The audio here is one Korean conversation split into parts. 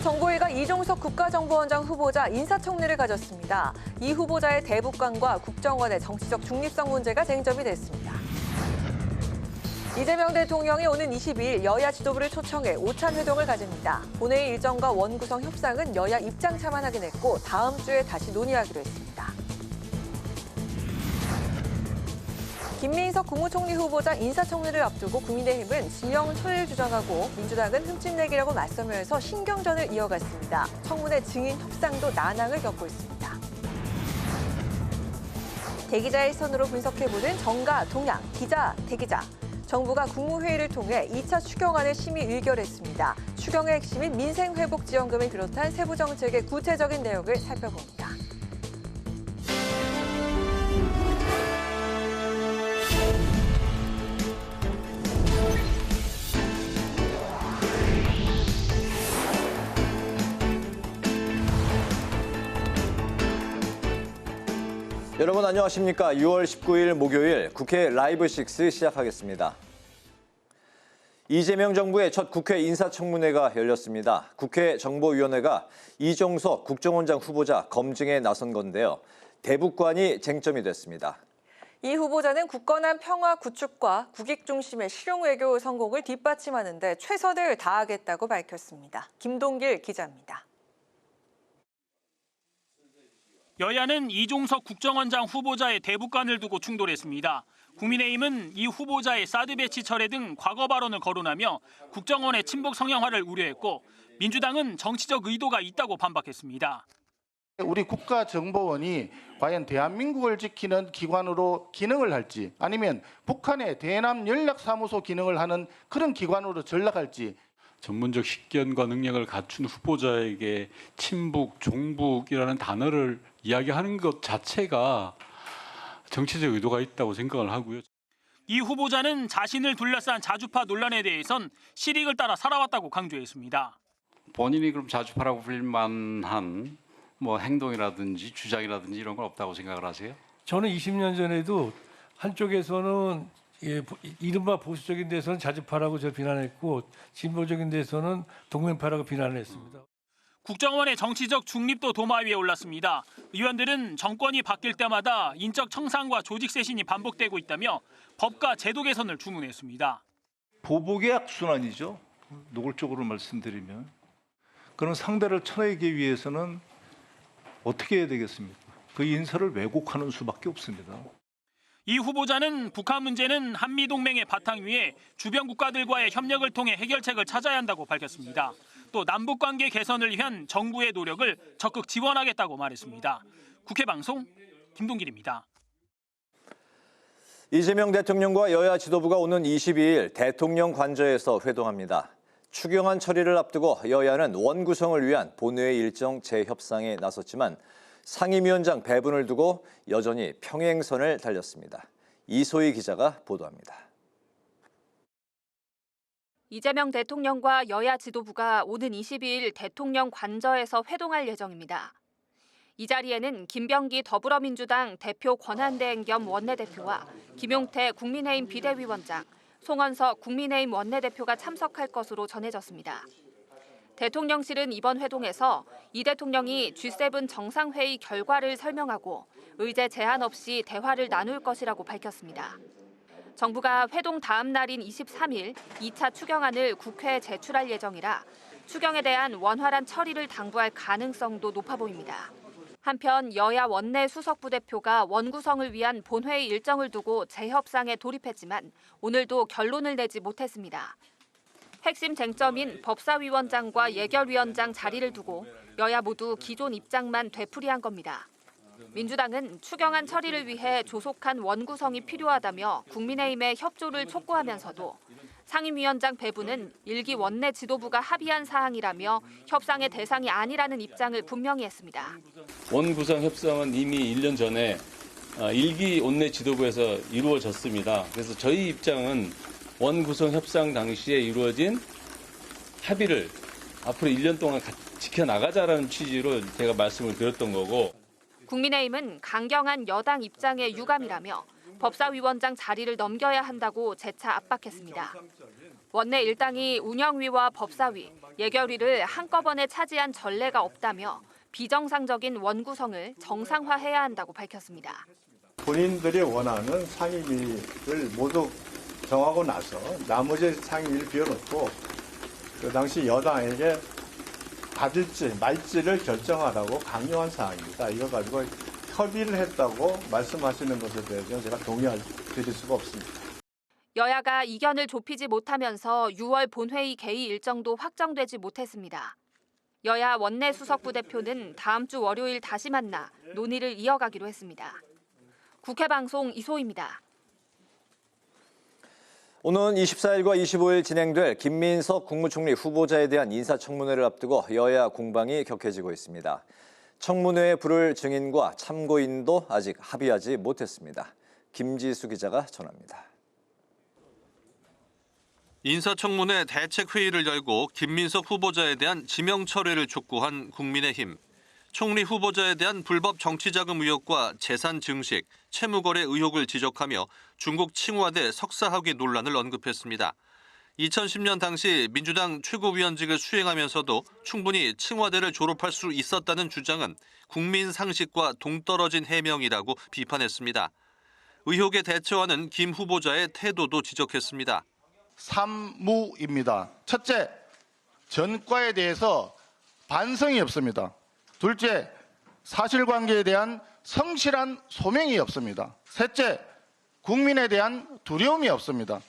정보위가 이종석 국가정보원장 후보자 인사청문회를 가졌습니다. 이 후보자의 대북관과 국정원의 정치적 중립성 문제가 쟁점이 됐습니다. 이재명 대통령이 오는 22일 여야 지도부를 초청해 오찬 회동을 가집니다. 본회의 일정과 원구성 협상은 여야 입장차만 확인했고 다음 주에 다시 논의하기로 했습니다. 김민석 국무총리 후보자 인사청문회를 앞두고 국민의힘은 지명 초를 주장하고 민주당은 흠집내기라고 맞서면서 신경전을 이어갔습니다. 청문회 증인 협상도 난항을 겪고 있습니다. 대기자의 시선으로 분석해보는 정가, 동향, 기자, 대기자. 정부가 국무회의를 통해 2차 추경안을 심의 의결했습니다. 추경의 핵심인 민생회복지원금을 비롯한 세부 정책의 구체적인 내용을 살펴봅니다. 여러분 안녕하십니까? 6월 19일 목요일 국회 라이브 6 시작하겠습니다. 이재명 정부의 첫 국회 인사청문회가 열렸습니다. 국회 정보위원회가 이종석 국정원장 후보자 검증에 나선 건데요. 대북관이 쟁점이 됐습니다. 이 후보자는 굳건한 평화 구축과 국익 중심의 실용 외교 성공을 뒷받침하는 데 최선을 다하겠다고 밝혔습니다. 김동길 기자입니다. 여야는 이종석 국정원장 후보자의 대북관을 두고 충돌했습니다. 국민의힘은 이 후보자의 사드 배치 철회 등 과거 발언을 거론하며 국정원의 친북 성향화를 우려했고 민주당은 정치적 의도가 있다고 반박했습니다. 우리 국가정보원이 과연 대한민국을 지키는 기관으로 기능을 할지 아니면 북한의 대남 연락사무소 기능을 하는 그런 기관으로 전락할지. 전문적 식견과 능력을 갖춘 후보자에게 친북, 종북이라는 단어를 이야기하는 것 자체가 정치적 의도가 있다고 생각을 하고요. 이 후보자는 자신을 둘러싼 자주파 논란에 대해선 실익을 따라 살아왔다고 강조했습니다. 본인이 그럼 자주파라고 불릴 만한 행동이라든지 주장이라든지 이런 건 없다고 생각을 하세요? 저는 20년 전에도 한쪽에서는 이른바 보수적인 데서는 자주파라고 저를 비난했고 진보적인 데서는 동맹파라고 비난을 했습니다. 국정원의 정치적 중립도 도마 위에 올랐습니다. 의원들은 정권이 바뀔 때마다 인적 청산과 조직 쇄신이 반복되고 있다며 법과 제도 개선을 주문했습니다. 보복의 악순환이죠. 노골적으로 말씀드리면. 그런 상대를 쳐내기 위해서는 어떻게 해야 되겠습니까? 그 인사를 왜곡하는 수밖에 없습니다. 이 후보자는 북한 문제는 한미동맹의 바탕 위에 주변 국가들과의 협력을 통해 해결책을 찾아야 한다고 밝혔습니다. 또 남북관계 개선을 위한 정부의 노력을 적극 지원하겠다고 말했습니다. 국회 방송 김동길입니다. 이재명 대통령과 여야 지도부가 오는 22일 대통령 관저에서 회동합니다. 추경안 처리를 앞두고 여야는 원구성을 위한 본회의 일정 재협상에 나섰지만 상임위원장 배분을 두고 여전히 평행선을 달렸습니다. 이소희 기자가 보도합니다. 이재명 대통령과 여야 지도부가 오는 22일 대통령 관저에서 회동할 예정입니다. 이 자리에는 김병기 더불어민주당 대표 권한대행 겸 원내대표와 김용태 국민의힘 비대위원장, 송원석 국민의힘 원내대표가 참석할 것으로 전해졌습니다. 대통령실은 이번 회동에서 이 대통령이 G7 정상회의 결과를 설명하고 의제 제한 없이 대화를 나눌 것이라고 밝혔습니다. 정부가 회동 다음 날인 23일 2차 추경안을 국회에 제출할 예정이라 추경에 대한 원활한 처리를 당부할 가능성도 높아 보입니다. 한편 여야 원내 수석부대표가 원구성을 위한 본회의 일정을 두고 재협상에 돌입했지만 오늘도 결론을 내지 못했습니다. 핵심 쟁점인 법사위원장과 예결위원장 자리를 두고 여야 모두 기존 입장만 되풀이한 겁니다. 민주당은 추경안 처리를 위해 조속한 원구성이 필요하다며 국민의힘의 협조를 촉구하면서도 상임위원장 배분은 일기 원내 지도부가 합의한 사항이라며 협상의 대상이 아니라는 입장을 분명히 했습니다. 원구성 협상은 이미 1년 전에 일기 원내 지도부에서 이루어졌습니다. 그래서 저희 입장은 원구성 협상 당시에 이루어진 합의를 앞으로 1년 동안 지켜나가자라는 취지로 제가 말씀을 드렸던 거고. 국민의힘은 강경한 여당 입장에 유감이라며 법사위원장 자리를 넘겨야 한다고 재차 압박했습니다. 원내 일당이 운영위와 법사위, 예결위를 한꺼번에 차지한 전례가 없다며 비정상적인 원구성을 정상화해야 한다고 밝혔습니다. 본인들이 원하는 상임위를 모두 정하고 나서 나머지 상임위를 비워놓고 그 당시 여당에게 받을지 말지를 결정하라고 강요한 사항입니다. 이거 가지고 협의를 했다고 말씀하시는 것에 대해서는 제가 동의드릴 수가 없습니다. 여야가 이견을 좁히지 못하면서 6월 본회의 개의 일정도 확정되지 못했습니다. 여야 원내 수석부 대표는 다음 주 월요일 다시 만나 논의를 이어가기로 했습니다. 국회방송 이소희입니다. 오는 24일과 25일 진행될 김민석 국무총리 후보자에 대한 인사청문회를 앞두고 여야 공방이 격해지고 있습니다. 청문회에 부를 증인과 참고인도 아직 합의하지 못했습니다. 김지수 기자가 전합니다. 인사청문회 대책회의를 열고 김민석 후보자에 대한 지명 철회를 촉구한 국민의힘. 총리 후보자에 대한 불법 정치자금 의혹과 재산 증식, 채무거래 의혹을 지적하며 중국 칭화대 석사학위 논란을 언급했습니다. 2010년 당시 민주당 최고위원직을 수행하면서도 충분히 칭화대를 졸업할 수 있었다는 주장은 국민 상식과 동떨어진 해명이라고 비판했습니다. 의혹에 대처하는 김 후보자의 태도도 지적했습니다. 3무입니다. 첫째, 전과에 대해서 반성이 없습니다. 둘째, 사실관계에 대한 성실한 소명이 없습니다. 셋째, 국민에 대한 두려움이 없습니다.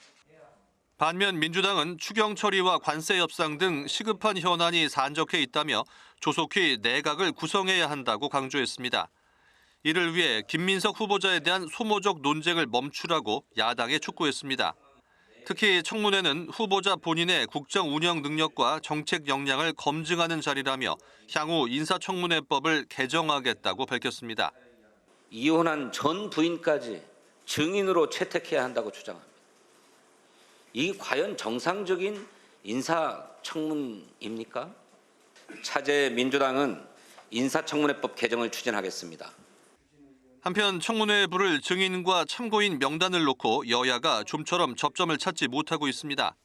반면 민주당은 추경 처리와 관세 협상 등 시급한 현안이 산적해 있다며 조속히 내각을 구성해야 한다고 강조했습니다. 이를 위해 김민석 후보자에 대한 소모적 논쟁을 멈추라고 야당에 촉구했습니다. 특히 청문회는 후보자 본인의 국정 운영 능력과 정책 역량을 검증하는 자리라며 향후 인사청문회법을 개정하겠다고 밝혔습니다. 이혼한 전 부인까지 증인으로 채택해야 한다고 주장합니다. 이 과연 정상적인 인사청문입니까? 차제 민주당은 인사청문회법 개정을 추진하겠습니다. 한편 청문회에 부를 증인과 참고인 명단을 놓고 여야가 좀처럼 접점을 찾지 못하고 있습니다.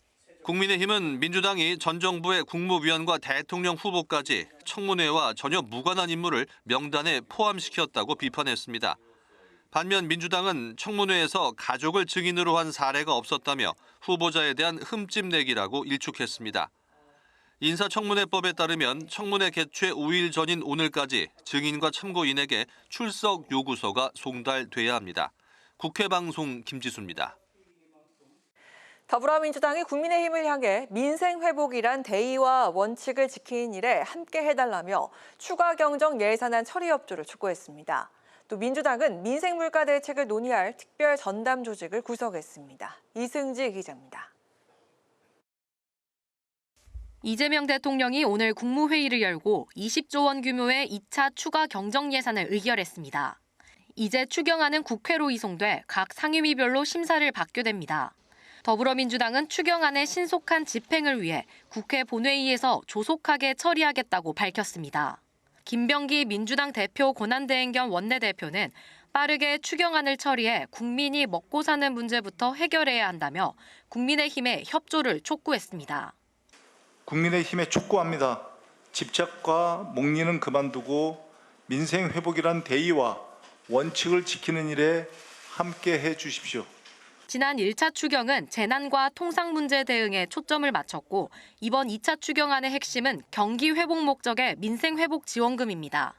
국민의힘은 민주당이 전 정부의 국무위원과 대통령 후보까지 청문회와 전혀 무관한 인물을 명단에 포함시켰다고 비판했습니다. 반면 민주당은 청문회에서 가족을 증인으로 한 사례가 없었다며 후보자에 대한 흠집내기라고 일축했습니다. 인사청문회법에 따르면 청문회 개최 5일 전인 오늘까지 증인과 참고인에게 출석 요구서가 송달돼야 합니다. 국회방송 김지수입니다. 더불어민주당이 국민의힘을 향해 민생회복이란 대의와 원칙을 지키는 일에 함께 해달라며 추가 경정 예산안 처리 협조를 촉구했습니다. 또 민주당은 민생물가 대책을 논의할 특별 전담 조직을 구성했습니다. 이승지 기자입니다. 이재명 대통령이 오늘 국무회의를 열고 20조 원 규모의 2차 추가 경정 예산을 의결했습니다. 이제 추경안은 국회로 이송돼 각 상임위별로 심사를 받게 됩니다. 더불어민주당은 추경안의 신속한 집행을 위해 국회 본회의에서 조속하게 처리하겠다고 밝혔습니다. 김병기 민주당 대표 권한대행 겸 원내대표는 빠르게 추경안을 처리해 국민이 먹고 사는 문제부터 해결해야 한다며 국민의힘의 협조를 촉구했습니다. 국민의힘에 촉구합니다. 집착과 목리는 그만두고 민생 회복이란 대의와 원칙을 지키는 일에 함께 해 주십시오. 지난 1차 추경은 재난과 통상 문제 대응에 초점을 맞췄고 이번 2차 추경안의 핵심은 경기 회복 목적의 민생 회복 지원금입니다.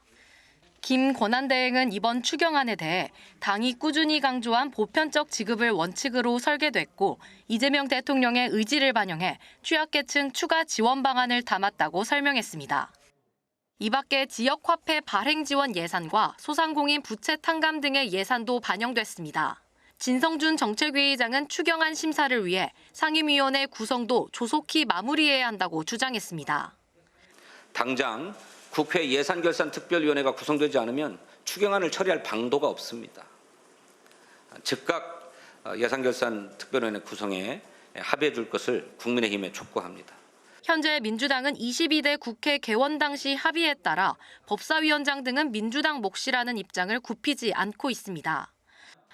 김 권한대행은 이번 추경안에 대해 당이 꾸준히 강조한 보편적 지급을 원칙으로 설계됐고 이재명 대통령의 의지를 반영해 취약계층 추가 지원 방안을 담았다고 설명했습니다. 이 밖에 지역화폐 발행 지원 예산과 소상공인 부채 탕감 등의 예산도 반영됐습니다. 진성준 정책위의장은 추경안 심사를 위해 상임위원회 구성도 조속히 마무리해야 한다고 주장했습니다. 당장 국회 예산결산특별위원회가 구성되지 않으면 추경안을 처리할 방도가 없습니다. 즉각 예산결산특별위원회 구성에 합의해 줄 것을 국민의힘에 촉구합니다. 현재 민주당은 22대 국회 개원 당시 합의에 따라 법사위원장 등은 민주당 몫이라는 입장을 굽히지 않고 있습니다.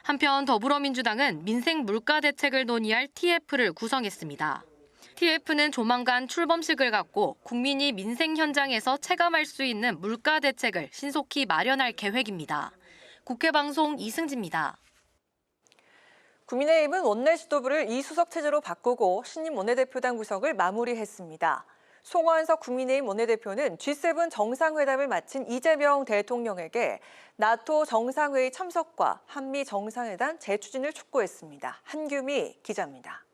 한편 더불어민주당은 민생 물가 대책을 논의할 TF를 구성했습니다. TF는 조만간 출범식을 갖고 국민이 민생 현장에서 체감할 수 있는 물가 대책을 신속히 마련할 계획입니다. 국회 방송 이승지입니다. 국민의힘은 원내 지도부를 이수석 체제로 바꾸고 신임 원내대표당 구성을 마무리했습니다. 송원석 국민의힘 원내대표는 G7 정상회담을 마친 이재명 대통령에게 나토 정상회의 참석과 한미 정상회담 재추진을 촉구했습니다. 한규미 기자입니다.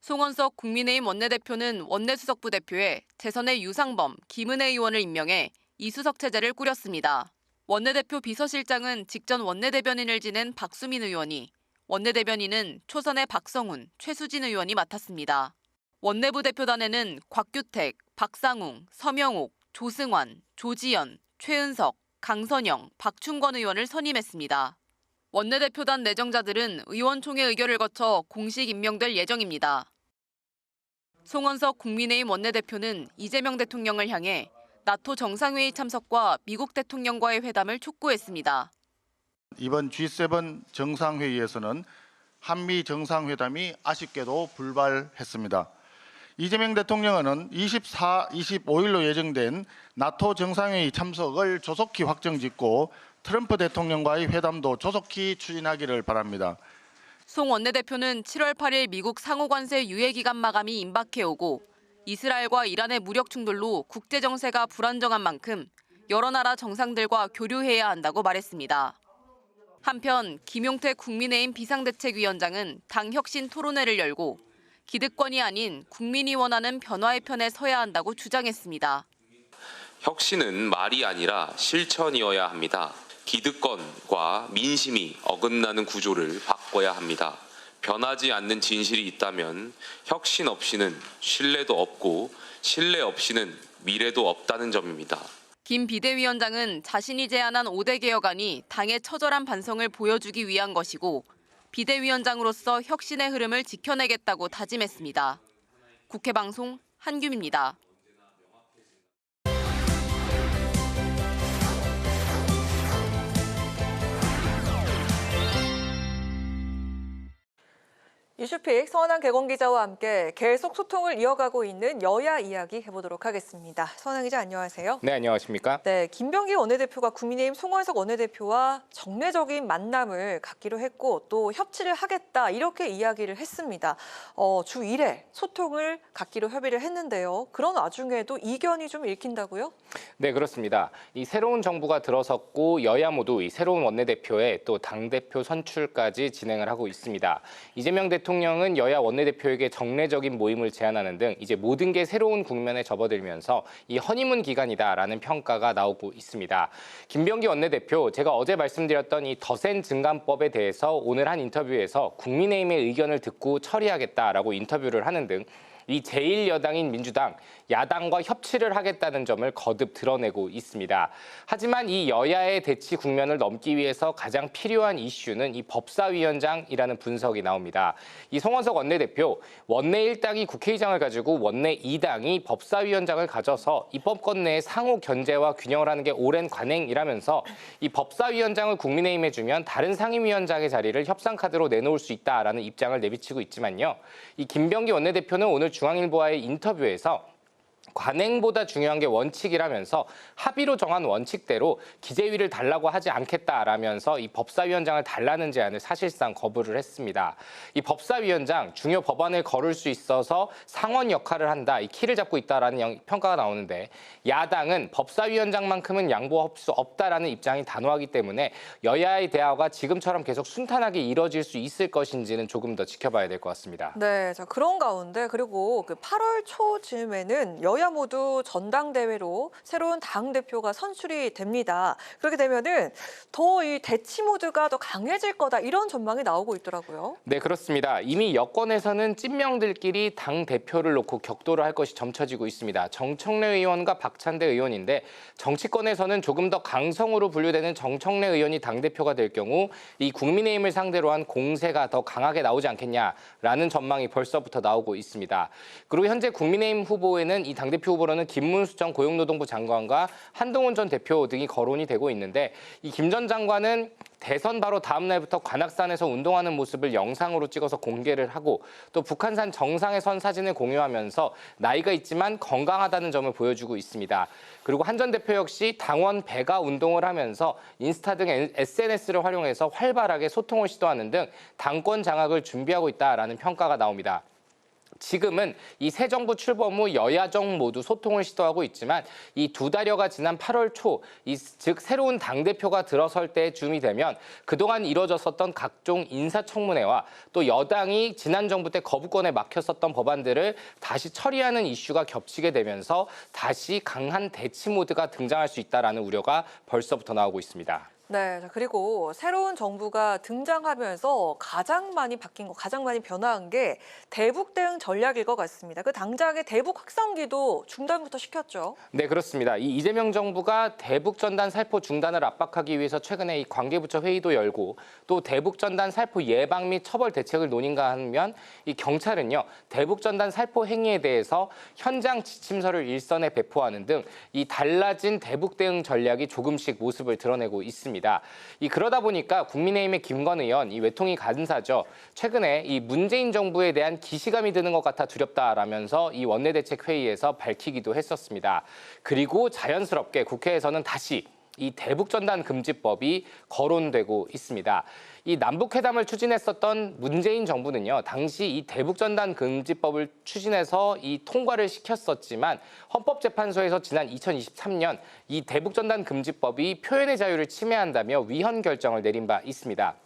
송원석 국민의힘 원내대표는 원내수석부 대표에 재선의 유상범, 김은혜 의원을 임명해 이수석 체제를 꾸렸습니다. 원내대표 비서실장은 직전 원내대변인을 지낸 박수민 의원이, 원내대변인은 초선의 박성훈, 최수진 의원이 맡았습니다. 원내부 대표단에는 곽규택, 박상웅, 서명옥, 조승환, 조지연, 최은석, 강선영, 박충권 의원을 선임했습니다. 원내대표단 내정자들은 의원총회 의결을 거쳐 공식 임명될 예정입니다. 송원석 국민의힘 원내대표는 이재명 대통령을 향해 나토 정상회의 참석과 미국 대통령과의 회담을 촉구했습니다. 이번 G7 정상회의에서는 한미 정상회담이 아쉽게도 불발했습니다. 이재명 대통령은 24, 25일로 예정된 나토 정상회의 참석을 조속히 확정짓고 트럼프 대통령과의 회담도 조속히 추진하기를 바랍니다. 송 원내대표는 7월 8일 미국 상호관세 유예기간 마감이 임박해오고 이스라엘과 이란의 무력 충돌로 국제정세가 불안정한 만큼 여러 나라 정상들과 교류해야 한다고 말했습니다. 한편 김용태 국민의힘 비상대책위원장은 당 혁신 토론회를 열고 기득권이 아닌 국민이 원하는 변화의 편에 서야 한다고 주장했습니다. 혁신은 말이 아니라 실천이어야 합니다. 기득권과 민심이 어긋나는 구조를 바꿔야 합니다. 변하지 않는 진실이 있다면 혁신 없이는 신뢰도 없고 신뢰 없이는 미래도 없다는 점입니다. 김 비대위원장은 자신이 제안한 5대 개혁안이 당의 처절한 반성을 보여주기 위한 것이고 비대위원장으로서 혁신의 흐름을 지켜내겠다고 다짐했습니다. 국회 방송 한규미입니다. 이슈픽 서은한 개공기자와 함께 계속 소통을 이어가고 있는 여야 이야기 해보도록 하겠습니다. 서은한 기자 안녕하세요. 네, 안녕하십니까? 네, 김병기 원내대표가 국민의힘 송원석 원내대표와 정례적인 만남을 갖기로 했고 또 협치를 하겠다 이렇게 이야기를 했습니다. 주 1회 소통을 갖기로 협의를 했는데요. 그런 와중에도 이견이 좀 읽힌다고요? 네, 그렇습니다. 이 새로운 정부가 들어섰고 여야 모두 이 새로운 원내대표에 또 당대표 선출까지 진행을 하고 있습니다. 이재명 대통령은 여야 원내대표에게 정례적인 모임을 제안하는 등 이제 모든 게 새로운 국면에 접어들면서 이 허니문 기간이다라는 평가가 나오고 있습니다. 김병기 원내대표, 제가 어제 말씀드렸던 이 더센 증감법에 대해서 오늘 한 인터뷰에서 국민의힘의 의견을 듣고 처리하겠다라고 인터뷰를 하는 등 이 제1여당인 민주당, 야당과 협치를 하겠다는 점을 거듭 드러내고 있습니다. 하지만 이 여야의 대치 국면을 넘기 위해서 가장 필요한 이슈는 이 법사위원장이라는 분석이 나옵니다. 이 송원석 원내대표, 원내 1당이 국회의장을 가지고 원내 2당이 법사위원장을 가져서 입법권 내에 상호 견제와 균형을 하는 게 오랜 관행이라면서 이 법사위원장을 국민의힘에 주면 다른 상임위원장의 자리를 협상카드로 내놓을 수 있다라는 입장을 내비치고 있지만요. 이 김병기 원내대표는 오늘 중앙일보와의 인터뷰에서 관행보다 중요한 게 원칙이라면서 합의로 정한 원칙대로 기재위를 달라고 하지 않겠다라면서 이 법사위원장을 달라는 제안을 사실상 거부를 했습니다. 이 법사위원장, 중요 법안을 거를 수 있어서 상원 역할을 한다, 이 키를 잡고 있다라는 평가가 나오는데 야당은 법사위원장만큼은 양보할 수 없다라는 입장이 단호하기 때문에 여야의 대화가 지금처럼 계속 순탄하게 이뤄질 수 있을 것인지는 조금 더 지켜봐야 될 것 같습니다. 네, 자 그런 가운데 그리고 8월 초쯤에는 여야 모두 전당대회로 새로운 당대표가 선출이 됩니다. 그렇게 되면은 더 이 대치 모드가 더 강해질 거다 이런 전망이 나오고 있더라고요. 네, 그렇습니다. 이미 여권에서는 찐명들끼리 당대표를 놓고 격돌을 할 것이 점쳐지고 있습니다. 정청래 의원과 박찬대 의원인데 정치권에서는 조금 더 강성으로 분류되는 정청래 의원이 당대표가 될 경우 이 국민의힘을 상대로 한 공세가 더 강하게 나오지 않겠냐라는 전망이 벌써부터 나오고 있습니다. 그리고 현재 국민의힘 후보에는 이 당 당대표 후보로는 김문수 전 고용노동부 장관과 한동훈 전 대표 등이 거론이 되고 있는데 이 김 전 장관은 대선 바로 다음 날부터 관악산에서 운동하는 모습을 영상으로 찍어서 공개를 하고 또 북한산 정상에 선 사진을 공유하면서 나이가 있지만 건강하다는 점을 보여주고 있습니다. 그리고 한 전 대표 역시 당원 배가 운동을 하면서 인스타 등 SNS를 활용해서 활발하게 소통을 시도하는 등 당권 장악을 준비하고 있다라는 평가가 나옵니다. 지금은 이 새 정부 출범 후 여야정 모두 소통을 시도하고 있지만 이 2달여가 지난 8월 초, 즉 새로운 당대표가 들어설 때 쯤이 되면 그동안 이뤄졌었던 각종 인사청문회와 또 여당이 지난 정부 때 거부권에 막혔었던 법안들을 다시 처리하는 이슈가 겹치게 되면서 다시 강한 대치 모드가 등장할 수 있다는 우려가 벌써부터 나오고 있습니다. 네, 그리고 새로운 정부가 등장하면서 가장 많이 바뀐 거, 가장 많이 변화한 게 대북 대응 전략일 것 같습니다. 그 당장의 대북 확성기도 중단부터 시켰죠. 네, 그렇습니다. 이 이재명 정부가 대북 전단 살포 중단을 압박하기 위해서 최근에 이 관계부처 회의도 열고 또 대북 전단 살포 예방 및 처벌 대책을 논의가 하면 이 경찰은요 대북 전단 살포 행위에 대해서 현장 지침서를 일선에 배포하는 등 이 달라진 대북 대응 전략이 조금씩 모습을 드러내고 있습니다. 그러다 보니까 국민의힘의 김건 의원, 이 외통위 간사죠. 최근에 이 문재인 정부에 대한 기시감이 드는 것 같아 두렵다라면서 이 원내대책회의에서 밝히기도 했었습니다. 그리고 자연스럽게 국회에서는 다시 이 대북전단 금지법이 거론되고 있습니다. 이 남북회담을 추진했었던 문재인 정부는요, 당시 이 대북전단 금지법을 추진해서 이 통과를 시켰었지만 헌법재판소에서 지난 2023년 이 대북전단 금지법이 표현의 자유를 침해한다며 위헌 결정을 내린 바 있습니다.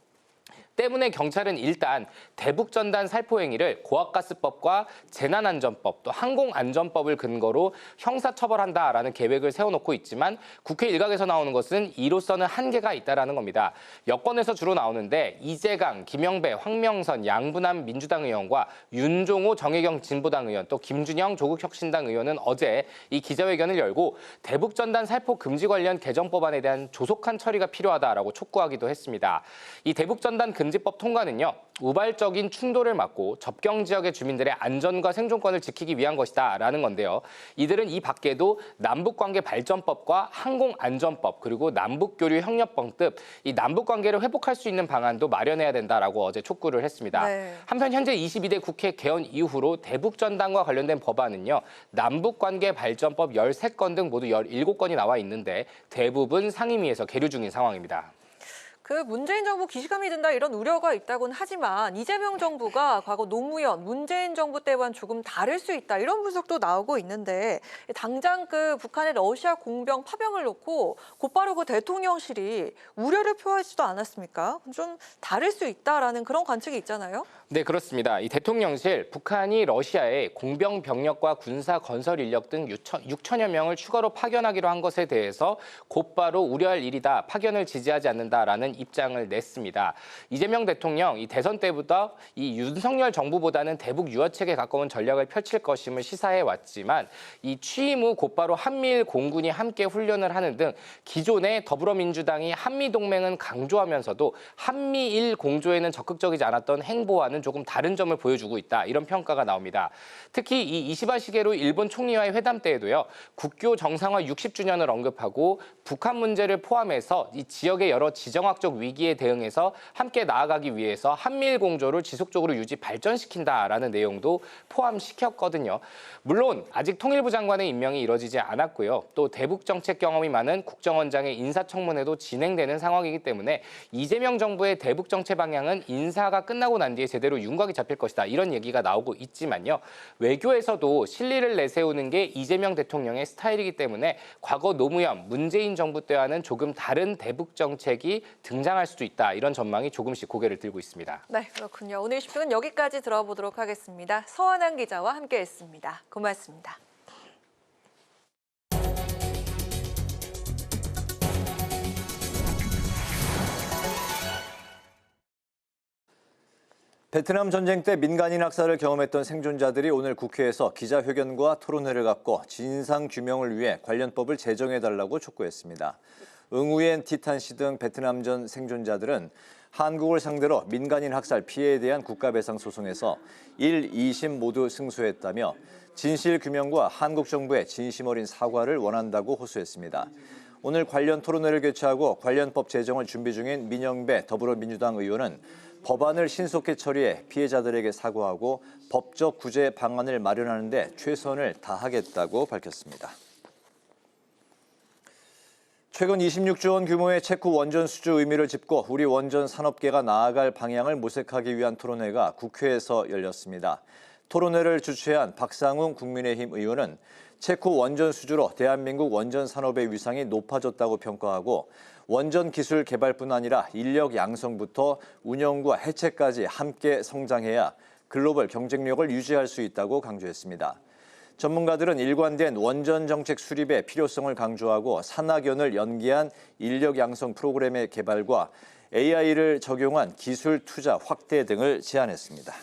때문에 경찰은 일단 대북전단 살포 행위를 고압가스법과 재난안전법 또 항공안전법을 근거로 형사처벌한다라는 계획을 세워놓고 있지만 국회 일각에서 나오는 것은 이로서는 한계가 있다라는 겁니다. 여권에서 주로 나오는데 이재강, 김영배, 황명선, 양분남 민주당 의원과 윤종호 정혜경 진보당 의원 또 김준영 조국혁신당 의원은 어제 이 기자회견을 열고 대북전단 살포 금지 관련 개정법안에 대한 조속한 처리가 필요하다라고 촉구하기도 했습니다. 이 대북전단 금지법 통과는요, 우발적인 충돌을 막고 접경 지역의 주민들의 안전과 생존권을 지키기 위한 것이다라는 건데요. 이들은 이 밖에도 남북관계 발전법과 항공안전법 그리고 남북교류 협력법 등 이 남북관계를 회복할 수 있는 방안도 마련해야 된다라고 어제 촉구를 했습니다. 네. 한편 현재 22대 국회 개헌 이후로 대북전단과 관련된 법안은요, 남북관계 발전법 13건 등 모두 17건이 나와 있는데 대부분 상임위에서 계류 중인 상황입니다. 그 문재인 정부 기시감이 든다 이런 우려가 있다고는 하지만 이재명 정부가 과거 노무현, 문재인 정부 때와는 조금 다를 수 있다 이런 분석도 나오고 있는데 당장 그 북한의 러시아 공병 파병을 놓고 곧바로 그 대통령실이 우려를 표하지도 않았습니까? 좀 다를 수 있다라는 그런 관측이 있잖아요. 네, 그렇습니다. 이 대통령실, 북한이 러시아에 공병 병력과 군사 건설 인력 등 6천여 명을 추가로 파견하기로 한 것에 대해서 곧바로 우려할 일이다, 파견을 지지하지 않는다라는 입장을 냈습니다. 이재명 대통령 이 대선 때부터 이 윤석열 정부보다는 대북 유화책에 가까운 전략을 펼칠 것임을 시사해 왔지만 이 취임 후 곧바로 한미일 공군이 함께 훈련을 하는 등 기존의 더불어민주당이 한미 동맹은 강조하면서도 한미일 공조에는 적극적이지 않았던 행보와는 조금 다른 점을 보여주고 있다. 이런 평가가 나옵니다. 특히 이 이시바 시게루 일본 총리와의 회담 때에도요. 국교 정상화 60주년을 언급하고 북한 문제를 포함해서 이 지역의 여러 지정학적 위기에 대응해서 함께 나아가기 위해서 한미일 공조를 지속적으로 유지 발전시킨다라는 내용도 포함시켰거든요. 물론 아직 통일부 장관의 임명이 이뤄지지 않았고요. 또 대북 정책 경험이 많은 국정원장의 인사청문회도 진행되는 상황이기 때문에 이재명 정부의 대북 정책 방향은 인사가 끝나고 난 뒤에 제대로 윤곽이 잡힐 것이다. 이런 얘기가 나오고 있지만요. 외교에서도 실리를 내세우는 게 이재명 대통령의 스타일이기 때문에 과거 노무현, 문재인 정부 때와는 조금 다른 대북 정책이 등장할 수도 있다. 이런 전망이 조금씩 고개를 들고 있습니다. 네, 그렇군요. 오늘 이슈는 여기까지 들어보도록 하겠습니다. 서한한 기자와 함께했습니다. 고맙습니다. 베트남 전쟁 때 민간인 학살을 경험했던 생존자들이 오늘 국회에서 기자회견과 토론회를 갖고 진상규명을 위해 관련법을 제정해달라고 촉구했습니다. 응우엔 티탄 씨 등 베트남전 생존자들은 한국을 상대로 민간인 학살 피해에 대한 국가배상 소송에서 1, 2심 모두 승소했다며 진실규명과 한국 정부의 진심 어린 사과를 원한다고 호소했습니다. 오늘 관련 토론회를 개최하고 관련 법 제정을 준비 중인 민영배 더불어민주당 의원은 법안을 신속히 처리해 피해자들에게 사과하고 법적 구제 방안을 마련하는 데 최선을 다하겠다고 밝혔습니다. 최근 26조 원 규모의 체코 원전 수주 의미를 짚고 우리 원전 산업계가 나아갈 방향을 모색하기 위한 토론회가 국회에서 열렸습니다. 토론회를 주최한 박상웅 국민의힘 의원은 체코 원전 수주로 대한민국 원전 산업의 위상이 높아졌다고 평가하고 원전 기술 개발뿐 아니라 인력 양성부터 운영과 해체까지 함께 성장해야 글로벌 경쟁력을 유지할 수 있다고 강조했습니다. 전문가들은 일관된 원전 정책 수립의 필요성을 강조하고 산학연을 연계한 인력 양성 프로그램의 개발과 AI를 적용한 기술 투자 확대 등을 제안했습니다.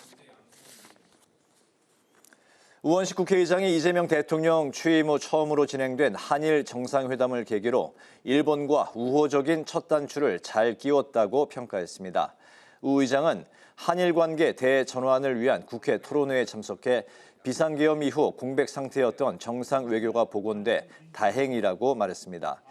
우원식 국회의장이 이재명 대통령 취임 후 처음으로 진행된 한일 정상회담을 계기로 일본과 우호적인 첫 단추를 잘 끼웠다고 평가했습니다. 우 의장은 한일 관계 대전환을 위한 국회 토론회에 참석해 비상계엄 이후 공백 상태였던 정상 외교가 복원돼 다행이라고 말했습니다.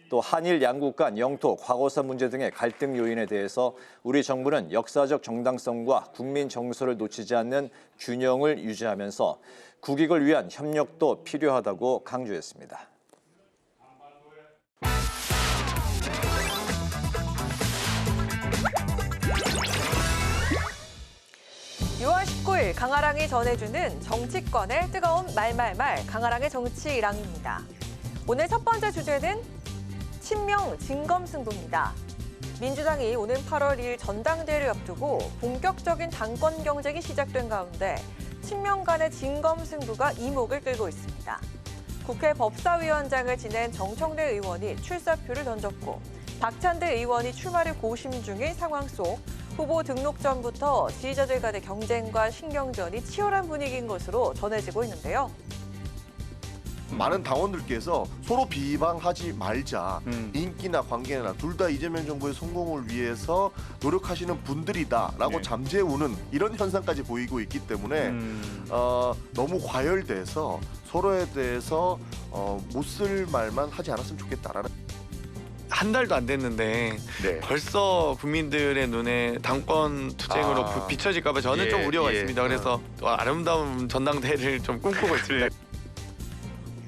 또 한일 양국 간 영토, 과거사 문제 등의 갈등 요인에 대해서 우리 정부는 역사적 정당성과 국민 정서를 놓치지 않는 균형을 유지하면서 국익을 위한 협력도 필요하다고 강조했습니다. 6월 19일 강아랑이 전해주는 정치권의 뜨거운 말말말 강아랑의 정치랑입니다. 오늘 첫 번째 주제는 친명 진검승부입니다. 민주당이 오는 8월 2일 전당대회를 앞두고 본격적인 당권 경쟁이 시작된 가운데 친명 간의 진검승부가 이목을 끌고 있습니다. 국회 법사위원장을 지낸 정청래 의원이 출사표를 던졌고 박찬대 의원이 출마를 고심 중인 상황 속 후보 등록 전부터 지지자들 간의 경쟁과 신경전이 치열한 분위기인 것으로 전해지고 있는데요. 많은 당원들께서 서로 비방하지 말자. 인기나 관계나 둘 다 이재명 정부의 성공을 위해서 노력하시는 분들이다라고 잠재우는 이런 현상까지 보이고 있기 때문에 너무 과열돼서 서로에 대해서 못 쓸 말만 하지 않았으면 좋겠다라는. 한 달도 안 됐는데 벌써 국민들의 눈에 당권 투쟁으로 비춰질까 봐 저는 좀 우려가 있습니다. 그래서 또 아름다운 전당대회를 좀 꿈꾸고 있습니다.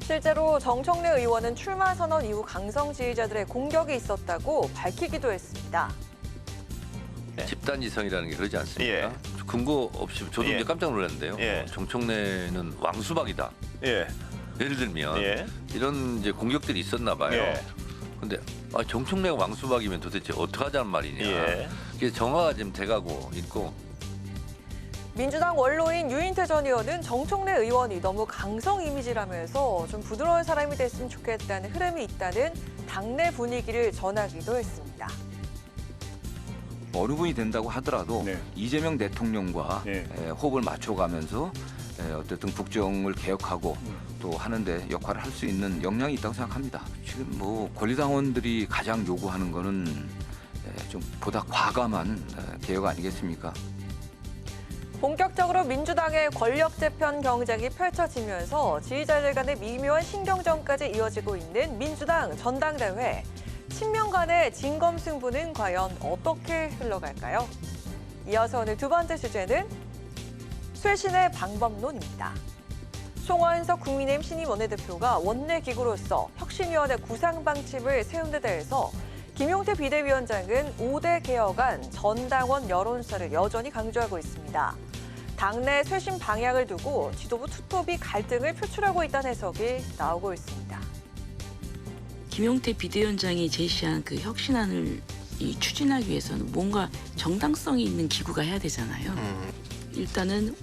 실제로 정청래 의원은 출마 선언 이후 강성 지지자들의 공격이 있었다고 밝히기도 했습니다. 집단지성이라는 게 그러지 않습니까? 근거 없이 저도 이제 깜짝 놀랐는데요. 정청래는 왕수박이다. 예를 들면 이런 이제 공격들이 있었나 봐요. 근데 정청래가 왕수박이면 도대체 어떻게 하자는 말이냐. 그래서 정화가 지금 돼가고 있고. 민주당 원로인 유인태 전 의원은 정청래 의원이 너무 강성 이미지라면서 좀 부드러운 사람이 됐으면 좋겠다는 흐름이 있다는 당내 분위기를 전하기도 했습니다. 어느 분이 된다고 하더라도 이재명 대통령과 호흡을 맞춰가면서 어쨌든 국정을 개혁하고 또 하는데 역할을 할 수 있는 역량이 있다고 생각합니다. 지금 뭐 권리당원들이 가장 요구하는 거는 좀 보다 과감한 개혁 아니겠습니까? 본격적으로 민주당의 권력 재편 경쟁이 펼쳐지면서 지지자들 간의 미묘한 신경전까지 이어지고 있는 민주당 전당대회. 친명 간의 진검승부는 과연 어떻게 흘러갈까요? 이어서 오늘 두 번째 주제는 쇄신의 방법론입니다. 송원석 국민의힘 신임 원내대표가 원내기구로서 혁신위원회 구상 방침을 세운 데 대해서 김용태 비대위원장은 5대 개혁안 전당원 여론사를 여전히 강조하고 있습니다. 당내 쇄신 방향을 두고 지도부 투톱이 갈등을 표출하고 있다는 해석이 나오고 있습니다. 김용태 비대위원장이 제시한 그 혁신안을 추진하기 위해서는 뭔가 정당성이 있는 기구가 해야 되잖아요. 일단은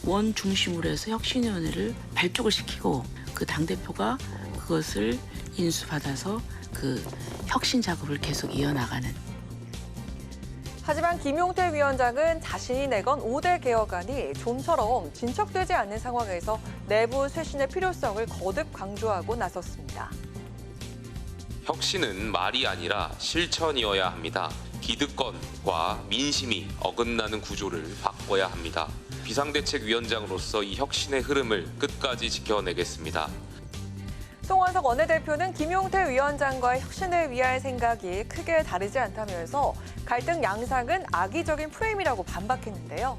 원 중심으로 해서 혁신위원회를 발족을 시키고 그 당대표가 그것을 인수받아서 그 혁신 작업을 계속 이어나가는. 하지만 김용태 위원장은 자신이 내건 5대 개혁안이 좀처럼 진척되지 않는 상황에서 내부 쇄신의 필요성을 거듭 강조하고 나섰습니다. 혁신은 말이 아니라 실천이어야 합니다. 기득권과 민심이 어긋나는 구조를 바꿔야 합니다. 비상대책위원장으로서 이 혁신의 흐름을 끝까지 지켜내겠습니다. 송원석 원내대표는 김용태 위원장과의 혁신을 위할 생각이 크게 다르지 않다면서 갈등 양상은 악의적인 프레임이라고 반박했는데요.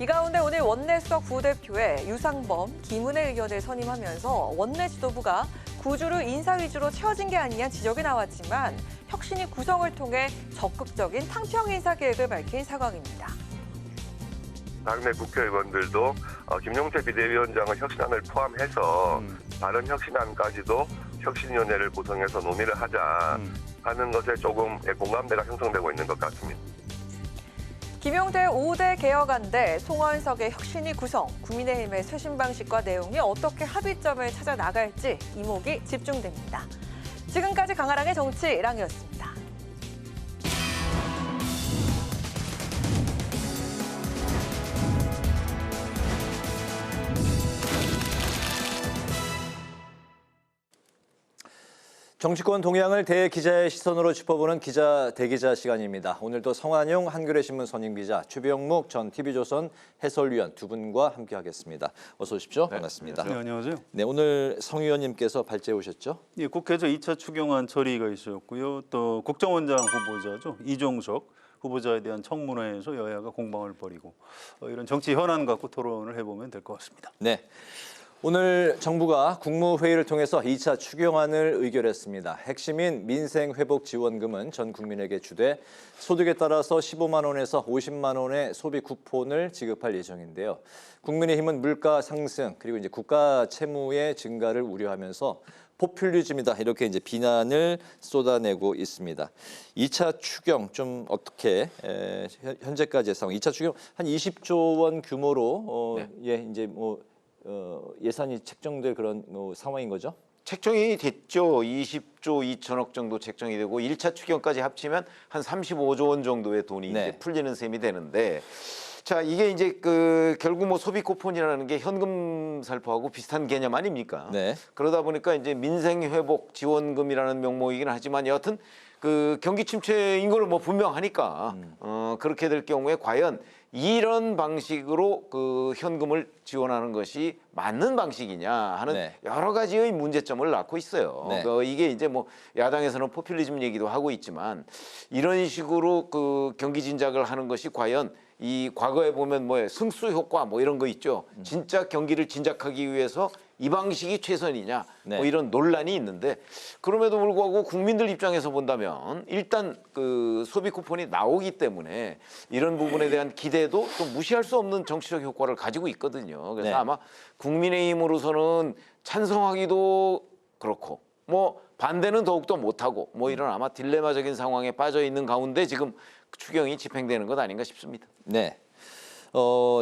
이 가운데 오늘 원내 수석 부대표에 유상범, 김은혜 의원을 선임하면서 원내 지도부가 구주로 인사 위주로 채워진 게 아니냐 지적이 나왔지만 혁신이 구성을 통해 적극적인 탕평 인사 계획을 밝힌 상황입니다. 당내 국회의원들도 김용태 비대위원장의 혁신안을 포함해서 다른 혁신안까지도 혁신위원회를 구성해서 논의를 하자 하는 것에 조금 공감대가 형성되고 있는 것 같습니다. 김용태 5대 개혁안대 송원석의 혁신위 구성, 국민의힘의 쇄신 방식과 내용이 어떻게 합의점을 찾아 나갈지 이목이 집중됩니다. 지금까지 강아랑의 정치랑이었습니다. 정치권 동향을 대기자의 시선으로 짚어보는 기자 대기자 시간입니다. 오늘도 성한용 한겨레 신문 선임 기자, 최병묵 전 TV조선 해설위원 두 분과 함께하겠습니다. 어서 오십시오. 반갑습니다. 네, 안녕하세요. 네, 오늘 성 의원님께서 발제해 오셨죠? 예, 국회에서 2차 추경안 처리가 있었고요. 또 국정원장 후보자죠. 이종석 후보자에 대한 청문회에서 여야가 공방을 벌이고 이런 정치 현안 갖고 토론을 해보면 될 것 같습니다. 네. 오늘 정부가 국무회의를 통해서 2차 추경안을 의결했습니다. 핵심인 민생회복지원금은 전 국민에게 주되 소득에 따라서 15만 원에서 50만 원의 소비 쿠폰을 지급할 예정인데요. 국민의힘은 물가 상승 그리고 이제 국가 채무의 증가를 우려하면서 포퓰리즘이다 이렇게 이제 비난을 쏟아내고 있습니다. 2차 추경 좀 어떻게 현재까지의 상황? 2차 추경 한 20조 원 규모로 예 이제 뭐 예산이 책정될 그런 상황인 거죠? 책정이 됐죠. 20조 2천억 정도 책정이 되고 1차 추경까지 합치면 한 35조 원 정도의 돈이 이제 풀리는 셈이 되는데 자, 이게 이제 결국 뭐 소비 쿠폰이라는 게 현금 살포하고 비슷한 개념 아닙니까? 그러다 보니까 이제 민생 회복 지원금이라는 명목이긴 하지만 여하튼 경기 침체인 걸 뭐 분명하니까 그렇게 될 경우에 과연 이런 방식으로 현금을 지원하는 것이 맞는 방식이냐 하는 여러 가지의 문제점을 낳고 있어요. 이게 이제 뭐 야당에서는 포퓰리즘 얘기도 하고 있지만 이런 식으로 경기 진작을 하는 것이 과연 이 과거에 보면 뭐 승수 효과 뭐 이런 거 있죠. 진짜 경기를 진작하기 위해서 이 방식이 최선이냐 뭐 이런 논란이 있는데 그럼에도 불구하고 국민들 입장에서 본다면 일단 소비 쿠폰이 나오기 때문에 이런 부분에 대한 기대도 또 무시할 수 없는 정치적 효과를 가지고 있거든요. 그래서 아마 국민의힘으로서는 찬성하기도 그렇고 뭐 반대는 더욱더 못하고 뭐 이런 아마 딜레마적인 상황에 빠져 있는 가운데 지금 추경이 집행되는 것 아닌가 싶습니다. 네.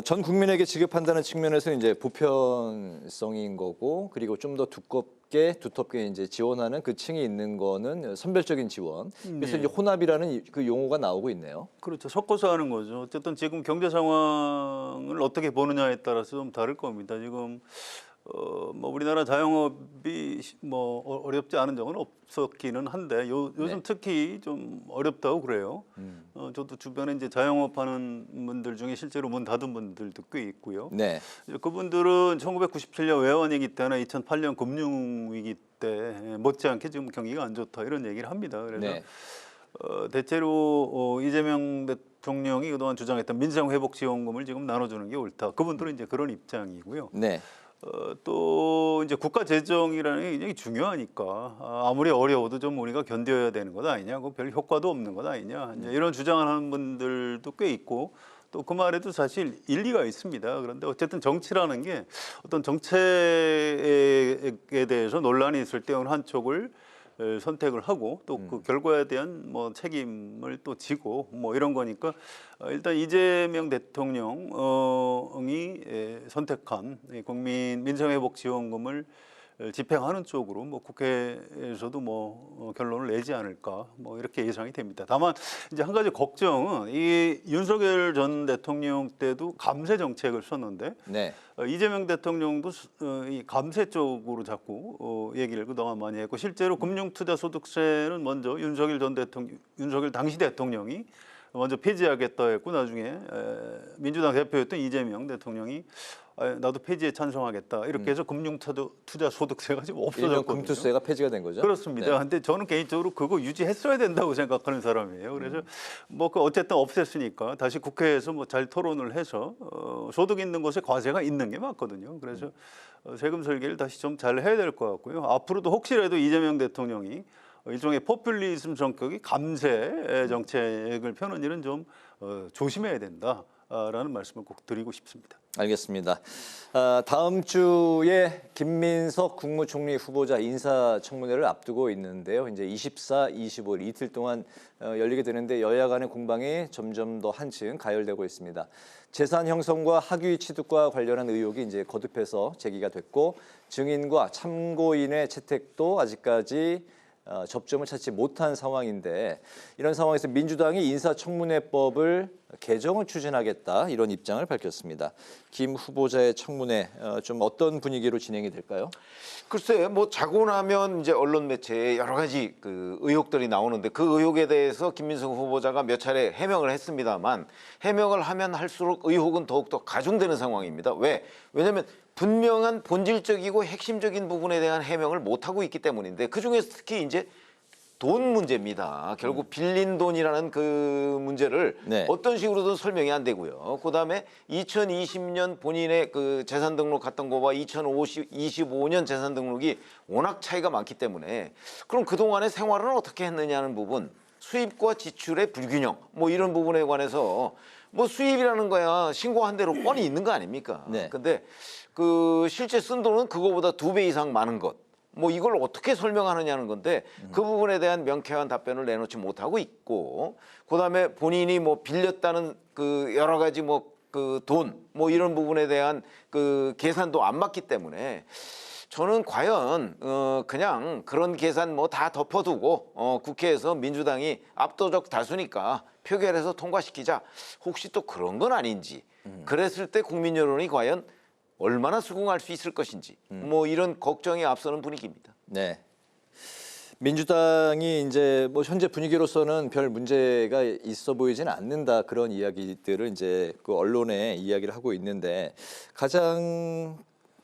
전 국민에게 지급한다는 측면에서 이제 보편성인 거고 그리고 좀 더 두텁게 이제 지원하는 그 층이 있는 거는 선별적인 지원. 그래서 이제 혼합이라는 그 용어가 나오고 있네요. 그렇죠. 섞어서 하는 거죠. 어쨌든 지금 경제 상황을 어떻게 보느냐에 따라서 좀 다를 겁니다. 지금 뭐 우리나라 자영업이 뭐 어렵지 않은 적은 없었기는 한데 요즘 특히 좀 어렵다고 그래요. 저도 주변에 이제 자영업하는 분들 중에 실제로 문 닫은 분들도 꽤 있고요. 그분들은 1997년 외환위기 때나 2008년 금융위기 때 못지않게 지금 경기가 안 좋다 이런 얘기를 합니다. 그래서 대체로 이재명 대통령이 그동안 주장했던 민생회복지원금을 지금 나눠주는 게 옳다. 그분들은 이제 그런 입장이고요. 또 이제 국가 재정이라는 게 굉장히 중요하니까 아무리 어려워도 좀 우리가 견뎌야 되는 것 아니냐, 별 효과도 없는 것 아니냐 이제 이런 주장을 하는 분들도 꽤 있고 또 그 말에도 사실 일리가 있습니다. 그런데 어쨌든 정치라는 게 어떤 정책에 대해서 논란이 있을 때 어느 한쪽을 선택을 하고 또 그 결과에 대한 뭐 책임을 또 지고 뭐 이런 거니까 일단 이재명 대통령이 선택한 국민 민생회복지원금을 집행하는 쪽으로 뭐 국회에서도 뭐 결론을 내지 않을까 뭐 이렇게 예상이 됩니다. 다만 이제 한 가지 걱정은 이 윤석열 전 대통령 때도 감세 정책을 썼는데 이재명 대통령도 이 감세 쪽으로 자꾸 얘기를 그동안 많이 했고 실제로 금융투자소득세는 먼저 윤석열 당시 대통령이 먼저 폐지하겠다 했고 나중에 민주당 대표였던 이재명 대통령이 나도 폐지에 찬성하겠다 이렇게 해서 금융투자소득세가 지금 없어졌거든요. 금투세가 폐지가 된 거죠? 그렇습니다. 그런데 저는 개인적으로 그거 유지했어야 된다고 생각하는 사람이에요. 그래서 뭐 그 어쨌든 없앴으니까 다시 국회에서 뭐 잘 토론을 해서 소득 있는 곳에 과세가 있는 게 맞거든요. 그래서 세금 설계를 다시 좀 잘 해야 될 것 같고요. 앞으로도 혹시라도 이재명 대통령이 일종의 포퓰리즘 성격이 감세 정책을 펴는 일은 좀 조심해야 된다라는 말씀을 꼭 드리고 싶습니다. 알겠습니다. 다음 주에 김민석 국무총리 후보자 인사청문회를 앞두고 있는데요. 이제 24, 25일 이틀 동안 열리게 되는데 여야 간의 공방이 점점 더 한층 가열되고 있습니다. 재산 형성과 학위 취득과 관련한 의혹이 이제 거듭해서 제기가 됐고 증인과 참고인의 채택도 아직까지 접점을 찾지 못한 상황인데 이런 상황에서 민주당이 인사청문회법을 개정을 추진하겠다 이런 입장을 밝혔습니다. 김 후보자의 청문회 좀 어떤 분위기로 진행이 될까요? 글쎄 뭐 자고 나면 이제 언론 매체에 여러 가지 그 의혹들이 나오는데 그 의혹에 대해서 김민석 후보자가 몇 차례 해명을 했습니다만 해명을 하면 할수록 의혹은 더욱더 가중되는 상황입니다. 왜냐하면 분명한 본질적이고 핵심적인 부분에 대한 해명을 못하고 있기 때문인데 그중에서 특히 이제 돈 문제입니다. 결국 빌린 돈이라는 그 문제를 어떤 식으로든 설명이 안 되고요. 그다음에 2020년 본인의 그 재산 등록 갔던 거와 2025년 재산 등록이 워낙 차이가 많기 때문에 그럼 그동안의 생활은 어떻게 했느냐는 부분, 수입과 지출의 불균형 뭐 이런 부분에 관해서 뭐 수입이라는 거야 신고한 대로 뻔히 있는 거 아닙니까? 근데 그 실제 쓴 돈은 그거보다 2배 이상 많은 것. 뭐 이걸 어떻게 설명하느냐는 건데 그 부분에 대한 명쾌한 답변을 내놓지 못하고 있고 그다음에 본인이 뭐 빌렸다는 그 여러 가지 뭐 그 돈 뭐 이런 부분에 대한 그 계산도 안 맞기 때문에 저는 과연 그냥 그런 계산 뭐 다 덮어두고 국회에서 민주당이 압도적 다수니까 표결해서 통과시키자 혹시 또 그런 건 아닌지 그랬을 때 국민 여론이 과연 얼마나 수긍할 수 있을 것인지 뭐 이런 걱정이 앞서는 분위기입니다. 네. 민주당이 이제 뭐 현재 분위기로서는 별 문제가 있어 보이지는 않는다 그런 이야기들을 이제 그 언론에 이야기를 하고 있는데 가장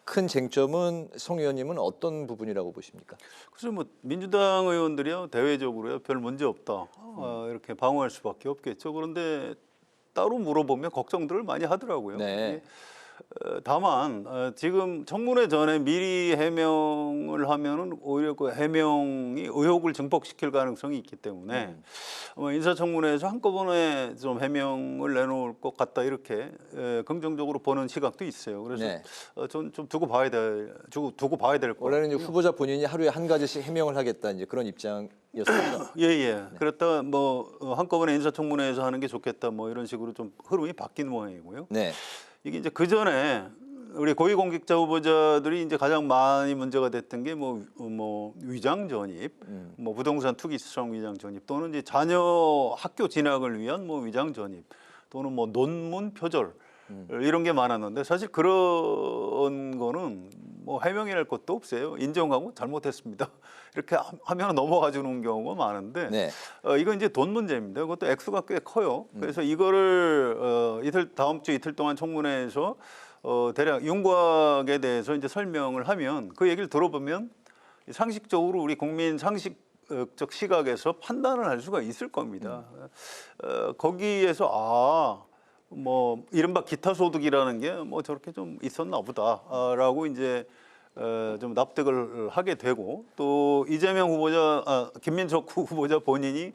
큰 쟁점은 송 의원님은 어떤 부분이라고 보십니까? 그래서 뭐 민주당 의원들이요 대외적으로요 별 문제 없다 이렇게 방어할 수밖에 없겠죠. 그런데 따로 물어보면 걱정들을 많이 하더라고요. 다만 지금 청문회 전에 미리 해명을 하면은 오히려 그 해명이 의혹을 증폭시킬 가능성이 있기 때문에 인사청문회에서 한꺼번에 좀 해명을 내놓을 것 같다 이렇게 긍정적으로 보는 시각도 있어요. 그래서 좀 두고 봐야 될 것 같아요. 원래는 이제 후보자 본인이 하루에 한 가지씩 해명을 하겠다 이제 그런 입장이었습니다. 예. 그렇다 뭐 한꺼번에 인사청문회에서 하는 게 좋겠다 뭐 이런 식으로 좀 흐름이 바뀐 모양이고요. 이게 이제 그 전에 우리 고위공직자 후보자들이 이제 가장 많이 문제가 됐던 게 뭐 위장 전입, 뭐 부동산 투기 수성 위장 전입 또는 이제 자녀 학교 진학을 위한 뭐 위장 전입 또는 뭐 논문 표절 이런 게 많았는데 사실 그런 거는 뭐 해명이랄 것도 없어요. 인정하고 잘못했습니다. 이렇게 하면 넘어가 주는 경우가 많은데 이건 이제 돈 문제입니다. 그것도 액수가 꽤 커요. 그래서 이거를 다음 주 이틀 동안 청문회에서 대략 윤곽에 대해서 이제 설명을 하면 그 얘기를 들어보면 상식적으로 우리 국민 상식적 시각에서 판단을 할 수가 있을 겁니다. 거기에서 뭐 이른바 기타 소득이라는 게 뭐 저렇게 좀 있었나 보다라고 이제 좀 납득을 하게 되고 또 이재명 후보자, 김민석 후보자 본인이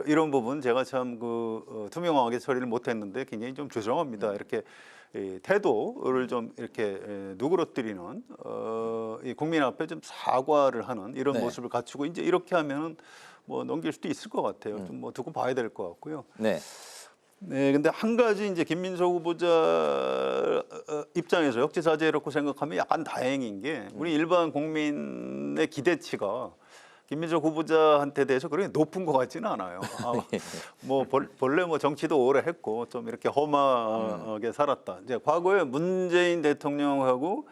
이런 부분 제가 참 그 투명하게 처리를 못했는데 굉장히 좀 죄송합니다 이렇게 태도를 좀 이렇게 누그러뜨리는 이 국민 앞에 좀 사과를 하는 이런 모습을 갖추고 이제 이렇게 하면은 뭐 넘길 수도 있을 것 같아요. 좀 뭐 두고 봐야 될 것 같고요. 근데 한 가지 이제 김민석 후보자 입장에서 역지사지해놓고 생각하면 약간 다행인 게 우리 일반 국민의 기대치가 김민석 후보자한테 대해서 그렇게 높은 것 같지는 않아요. 뭐 본래 뭐 정치도 오래 했고 좀 이렇게 험하게 살았다. 이제 과거에 문재인 대통령하고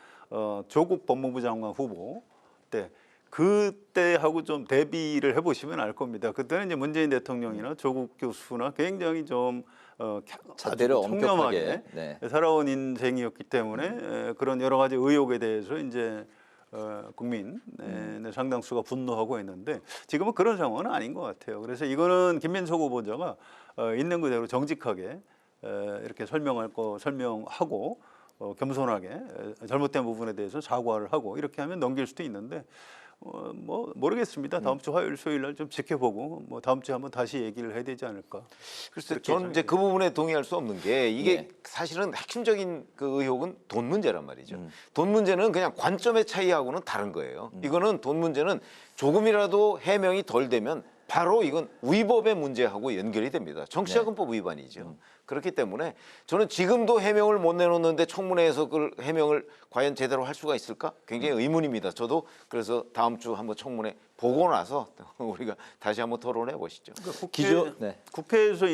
조국 법무부 장관 후보 때 그때하고 좀 대비를 해보시면 알 겁니다. 그때는 이제 문재인 대통령이나 조국 교수나 굉장히 좀 잣대를 청렴하게 네. 살아온 인생이었기 때문에 그런 여러 가지 의혹에 대해서 이제 국민 상당수가 분노하고 있는데 지금은 그런 상황은 아닌 것 같아요. 그래서 이거는 김민석 후보자가 있는 그대로 정직하게 이렇게 설명하고 겸손하게 잘못된 부분에 대해서 사과를 하고 이렇게 하면 넘길 수도 있는데 뭐 모르겠습니다. 다음 주 화요일 수요일 날 좀 지켜보고 뭐 다음 주에 한번 다시 얘기를 해야 되지 않을까. 글쎄 저는 이제 그 부분에 동의할 수 없는 게 이게 사실은 핵심적인 그 의혹은 돈 문제란 말이죠. 돈 문제는 그냥 관점의 차이하고는 다른 거예요. 이거는 돈 문제는 조금이라도 해명이 덜 되면 바로 이건 위법의 문제하고 연결이 됩니다. 정치자금법 위반이죠. 그렇기 때문에 저는 지금도 해명을 못 내놓는데 청문회에서 그 해명을 과연 제대로 할 수가 있을까? 굉장히 의문입니다. 저도 그래서 다음 주 한번 청문회 보고 나서 우리가 다시 한번 토론해 보시죠. 그러니까 국회에서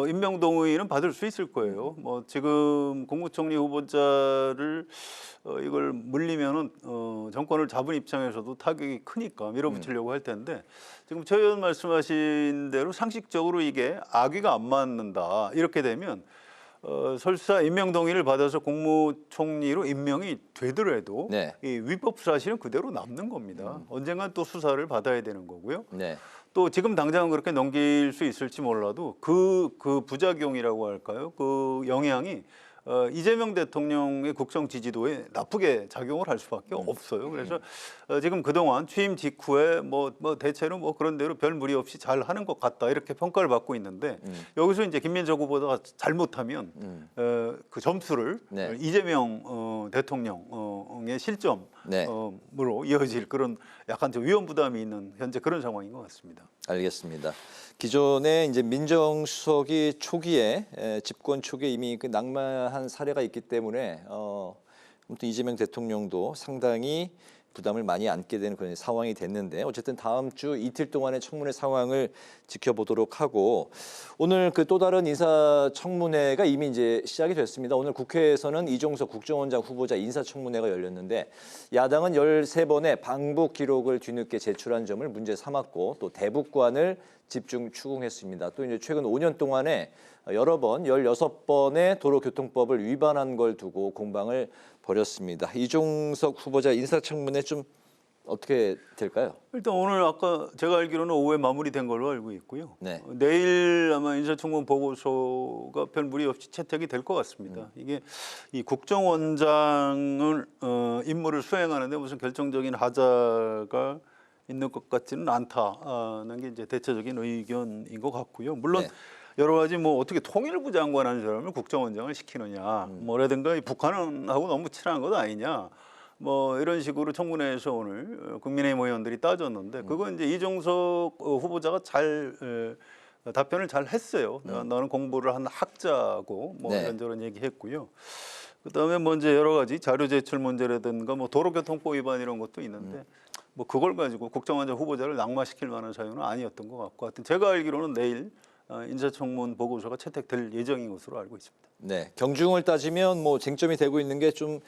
임명동의는 받을 수 있을 거예요. 뭐 지금 국무총리 후보자를 이걸 물리면은 정권을 잡은 입장에서도 타격이 크니까 밀어붙이려고 할 텐데 지금 최 의원 말씀하신 대로 상식적으로 이게 악의가 안 맞는다 이렇게 되면 설사 임명 동의를 받아서 국무총리로 임명이 되더라도 이 위법 사실은 그대로 남는 겁니다. 언젠간 또 수사를 받아야 되는 거고요. 또 지금 당장은 그렇게 넘길 수 있을지 몰라도 그 부작용이라고 할까요? 그 영향이 이재명 대통령의 국정 지지도에 나쁘게 작용을 할 수밖에 없어요. 그래서 지금 그동안 취임 직후에 뭐 대체로 뭐 그런 대로 별 무리 없이 잘 하는 것 같다 이렇게 평가를 받고 있는데 여기서 이제 김민석 후보자가 잘못하면 그 점수를 이재명 대통령의 실점으로 이어질 그런 약간 좀 위험 부담이 있는 현재 그런 상황인 것 같습니다. 알겠습니다. 기존에 이제 민정수석이 초기에 집권 초기에 이미 그 낙마한 사례가 있기 때문에 아무튼 이재명 대통령도 상당히 부담을 많이 안게 되는 그런 상황이 됐는데 어쨌든 다음 주 이틀 동안의 청문회 상황을 지켜보도록 하고 오늘 그 또 다른 인사청문회가 이미 이제 시작이 됐습니다. 오늘 국회에서는 이종석 국정원장 후보자 인사청문회가 열렸는데 야당은 13번의 방북 기록을 뒤늦게 제출한 점을 문제 삼았고 또 대북관을 집중 추궁했습니다. 또 이제 최근 5년 동안에 여러 번 16번의 도로교통법을 위반한 걸 두고 공방을 벌였습니다. 이종석 후보자 인사청문회 좀 어떻게 될까요? 일단 오늘 아까 제가 알기로는 오후에 마무리된 걸로 알고 있고요. 내일 아마 인사청문 보고서가 별 무리 없이 채택이 될 것 같습니다. 이게 이 국정원장을 임무를 수행하는데 무슨 결정적인 하자가 있는 것 같지는 않다는 게 이제 대체적인 의견인 것 같고요. 물론 여러 가지 뭐 어떻게 통일부 장관 하는 사람을 국정원장을 시키느냐, 뭐라든가 북한하고 너무 친한 것 아니냐, 뭐 이런 식으로 청문회에서 오늘 국민의힘 의원들이 따졌는데 그건 이제 이종석 후보자가 잘 답변을 잘 했어요. 나는 공부를 한 학자고 뭐 이런저런 얘기했고요. 그다음에 뭐 이제 여러 가지 자료 제출 문제라든가 뭐 도로교통법 위반 이런 것도 있는데 뭐 그걸 가지고 국정원장 후보자를 낙마시킬 만한 사유는 아니었던 것 같고 하여튼 제가 알기로는 내일 인사청문 보고서가 채택될 예정인 것으로 알고 있습니다. 네, 경중을 따지면 뭐 쟁점이 되고 있는 게 좀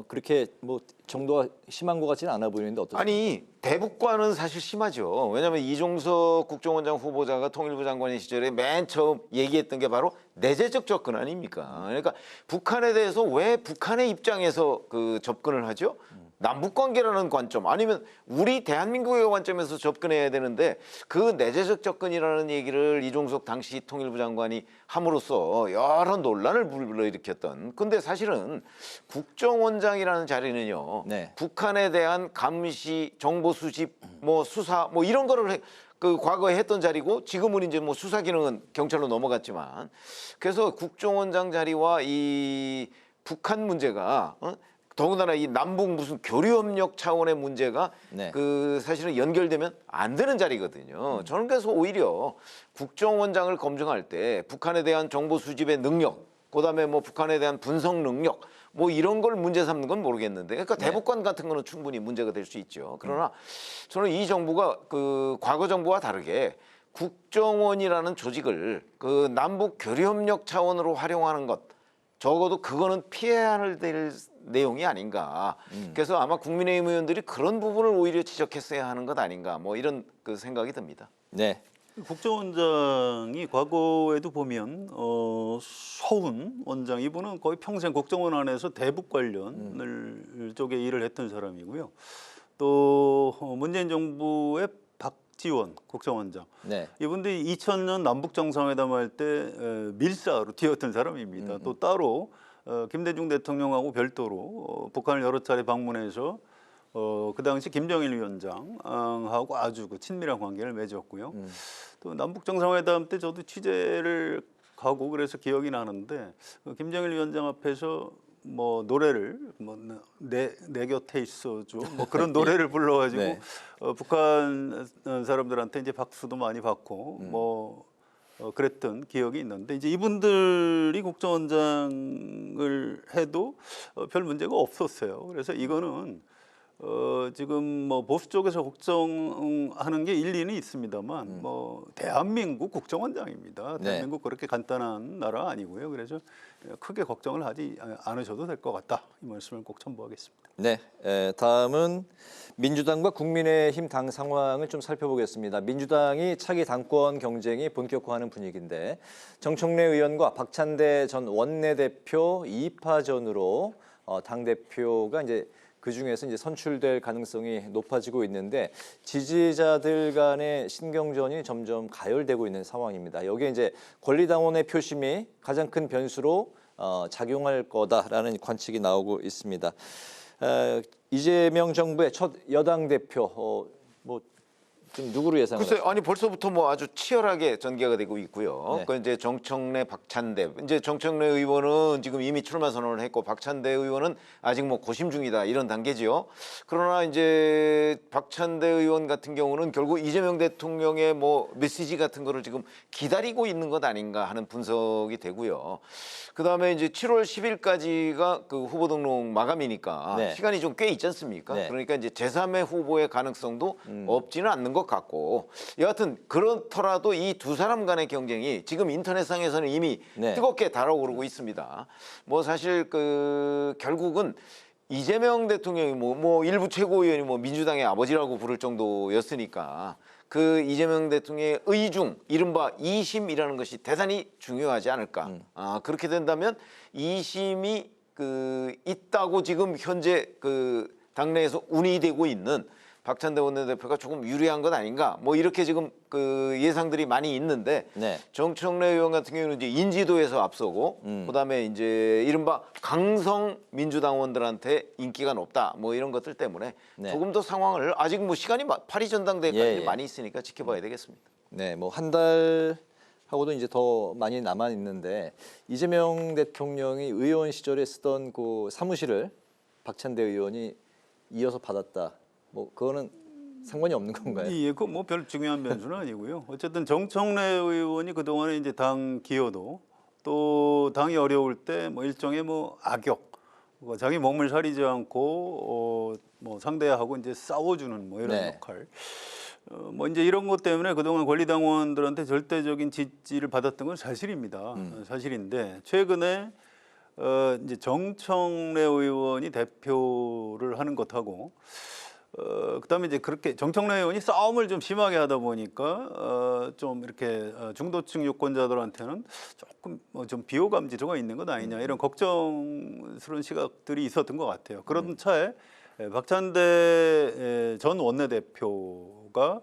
그렇게 뭐 정도가 심한 것 같지는 않아 보이는데 어떠세요? 아니 대북과는 사실 심하죠. 왜냐하면 이종석 국정원장 후보자가 통일부 장관의 시절에 맨 처음 얘기했던 게 바로 내재적 접근 아닙니까? 그러니까 북한에 대해서 왜 북한의 입장에서 그 접근을 하죠? 남북관계라는 관점 아니면 우리 대한민국의 관점에서 접근해야 되는데 그 내재적 접근이라는 얘기를 이종석 당시 통일부 장관이 함으로써 여러 논란을 불러일으켰던 근데 사실은 국정원장이라는 자리는요 북한에 대한 감시, 정보 수집, 뭐 수사 뭐 이런 거를 그 과거에 했던 자리고 지금은 이제 뭐 수사 기능은 경찰로 넘어갔지만 그래서 국정원장 자리와 이 북한 문제가 더군다나 이 남북 무슨 교류협력 차원의 문제가 그 사실은 연결되면 안 되는 자리거든요. 저는 그래서 오히려 국정원장을 검증할 때 북한에 대한 정보 수집의 능력 그다음에 뭐 북한에 대한 분석 능력 뭐 이런 걸 문제 삼는 건 모르겠는데, 그러니까 대북관 같은 거는 충분히 문제가 될 수 있죠. 그러나 저는 이 정부가 그 과거 정부와 다르게 국정원이라는 조직을 그 남북 교류협력 차원으로 활용하는 것, 적어도 그거는 피해야 될 내용이 아닌가. 그래서 아마 국민의힘 의원들이 그런 부분을 오히려 지적했어야 하는 것 아닌가, 뭐 이런 그 생각이 듭니다. 네. 국정원장이 과거에도 보면 서훈 원장, 이분은 거의 평생 국정원 안에서 대북 관련을 쪽에 일을 했던 사람이고요. 또 문재인 정부의 박지원 국정원장, 네. 이분들이 2000년 남북 정상회담 할 때 밀사로 뛰었던 사람입니다. 또 따로 김대중 대통령하고 별도로 북한을 여러 차례 방문해서 그 당시 김정일 위원장하고 아주 그 친밀한 관계를 맺었고요. 또 남북 정상회담 때 저도 취재를 가고 그래서 기억이 나는데, 김정일 위원장 앞에서 뭐 노래를 뭐 내 곁에 있어줘 뭐 그런 노래를 불러가지고 네. 북한 사람들한테 이제 박수도 많이 받고 뭐 그랬던 기억이 있는데, 이제 이분들이 국정원장을 해도 별 문제가 없었어요. 그래서 이거는 지금 뭐 보수 쪽에서 걱정하는 게 일리는 있습니다만, 뭐 대한민국 국정원장입니다. 대한민국 그렇게 간단한 나라 아니고요. 그래서 크게 걱정을 하지 않으셔도 될 것 같다, 이 말씀을 꼭 첨부하겠습니다. 네, 다음은 민주당과 국민의힘 당 상황을 좀 살펴보겠습니다. 민주당이 차기 당권 경쟁이 본격화하는 분위기인데, 정청래 의원과 박찬대 전 원내대표 2파전으로 당 대표가 이제 그 중에서 이제 선출될 가능성이 높아지고 있는데, 지지자들 간의 신경전이 점점 가열되고 있는 상황입니다. 여기에 이제 권리당원의 표심이 가장 큰 변수로 작용할 거다라는 관측이 나오고 있습니다. 이재명 정부의 첫 여당 대표 뭐 좀 누구로 예상하세요? 글쎄, 아니 벌써부터 뭐 아주 치열하게 전개가 되고 있고요. 네. 그 이제 정청래, 박찬대. 이제 정청래 의원은 지금 이미 출마 선언을 했고, 박찬대 의원은 아직 뭐 고심 중이다, 이런 단계지요. 그러나 이제 박찬대 의원 같은 경우는 결국 이재명 대통령의 뭐 메시지 같은 거를 지금 기다리고 있는 것 아닌가 하는 분석이 되고요. 그다음에 이제 7월 10일까지가 그 후보 등록 마감이니까 네. 시간이 좀 꽤 있지 않습니까? 네. 그러니까 이제 제3의 후보의 가능성도 없지는 않는 것 같고, 여하튼 그렇더라도 이 두 사람 간의 경쟁이 지금 인터넷상에서는 이미 네. 뜨겁게 달아오르고 있습니다. 뭐 사실 그 결국은 이재명 대통령이 뭐 일부 최고위원이 뭐 민주당의 아버지라고 부를 정도였으니까, 그 이재명 대통령의 의중, 이른바 2심이라는 것이 대단히 중요하지 않을까. 그렇게 된다면 2심이 그 있다고 지금 현재 그 당내에서 운이되고 있는 박찬대 원내대표가 조금 유리한 것 아닌가, 뭐 이렇게 지금 그 예상들이 많이 있는데, 네. 정청래 의원 같은 경우는 이제 인지도에서 앞서고, 그다음에 이제 이른바 강성 민주당원들한테 인기가 높다, 뭐 이런 것들 때문에 네. 조금 더 상황을, 아직 뭐 시간이 파리 전당대회까지 예, 예. 많이 있으니까 지켜봐야 되겠습니다. 네, 뭐 한 달 하고도 이제 더 많이 남아 있는데, 이재명 대통령이 의원 시절에 쓰던 그 사무실을 박찬대 의원이 이어서 받았다. 뭐 그거는 상관이 없는 건가요? 예, 그 뭐 별 중요한 변수는 아니고요. 어쨌든 정청래 의원이 그 동안에 이제 당 기여도, 또 당이 어려울 때 뭐 일종의 뭐 악역, 뭐 자기 몸을 사리지 않고 뭐 상대하고 이제 싸워주는 뭐 이런 네. 역할. 뭐 이제 이런 것 때문에 그동안 권리당원들한테 절대적인 지지를 받았던 건 사실입니다. 사실인데, 최근에 이제 정청래 의원이 대표를 하는 것하고, 그다음에 이제 그렇게 정청래 의원이 싸움을 좀 심하게 하다 보니까 좀 이렇게 중도층 유권자들한테는 조금 뭐 좀 비호감 지도가 있는 것 아니냐, 이런 걱정스러운 시각들이 있었던 것 같아요. 그런 차에 박찬대 전 원내대표가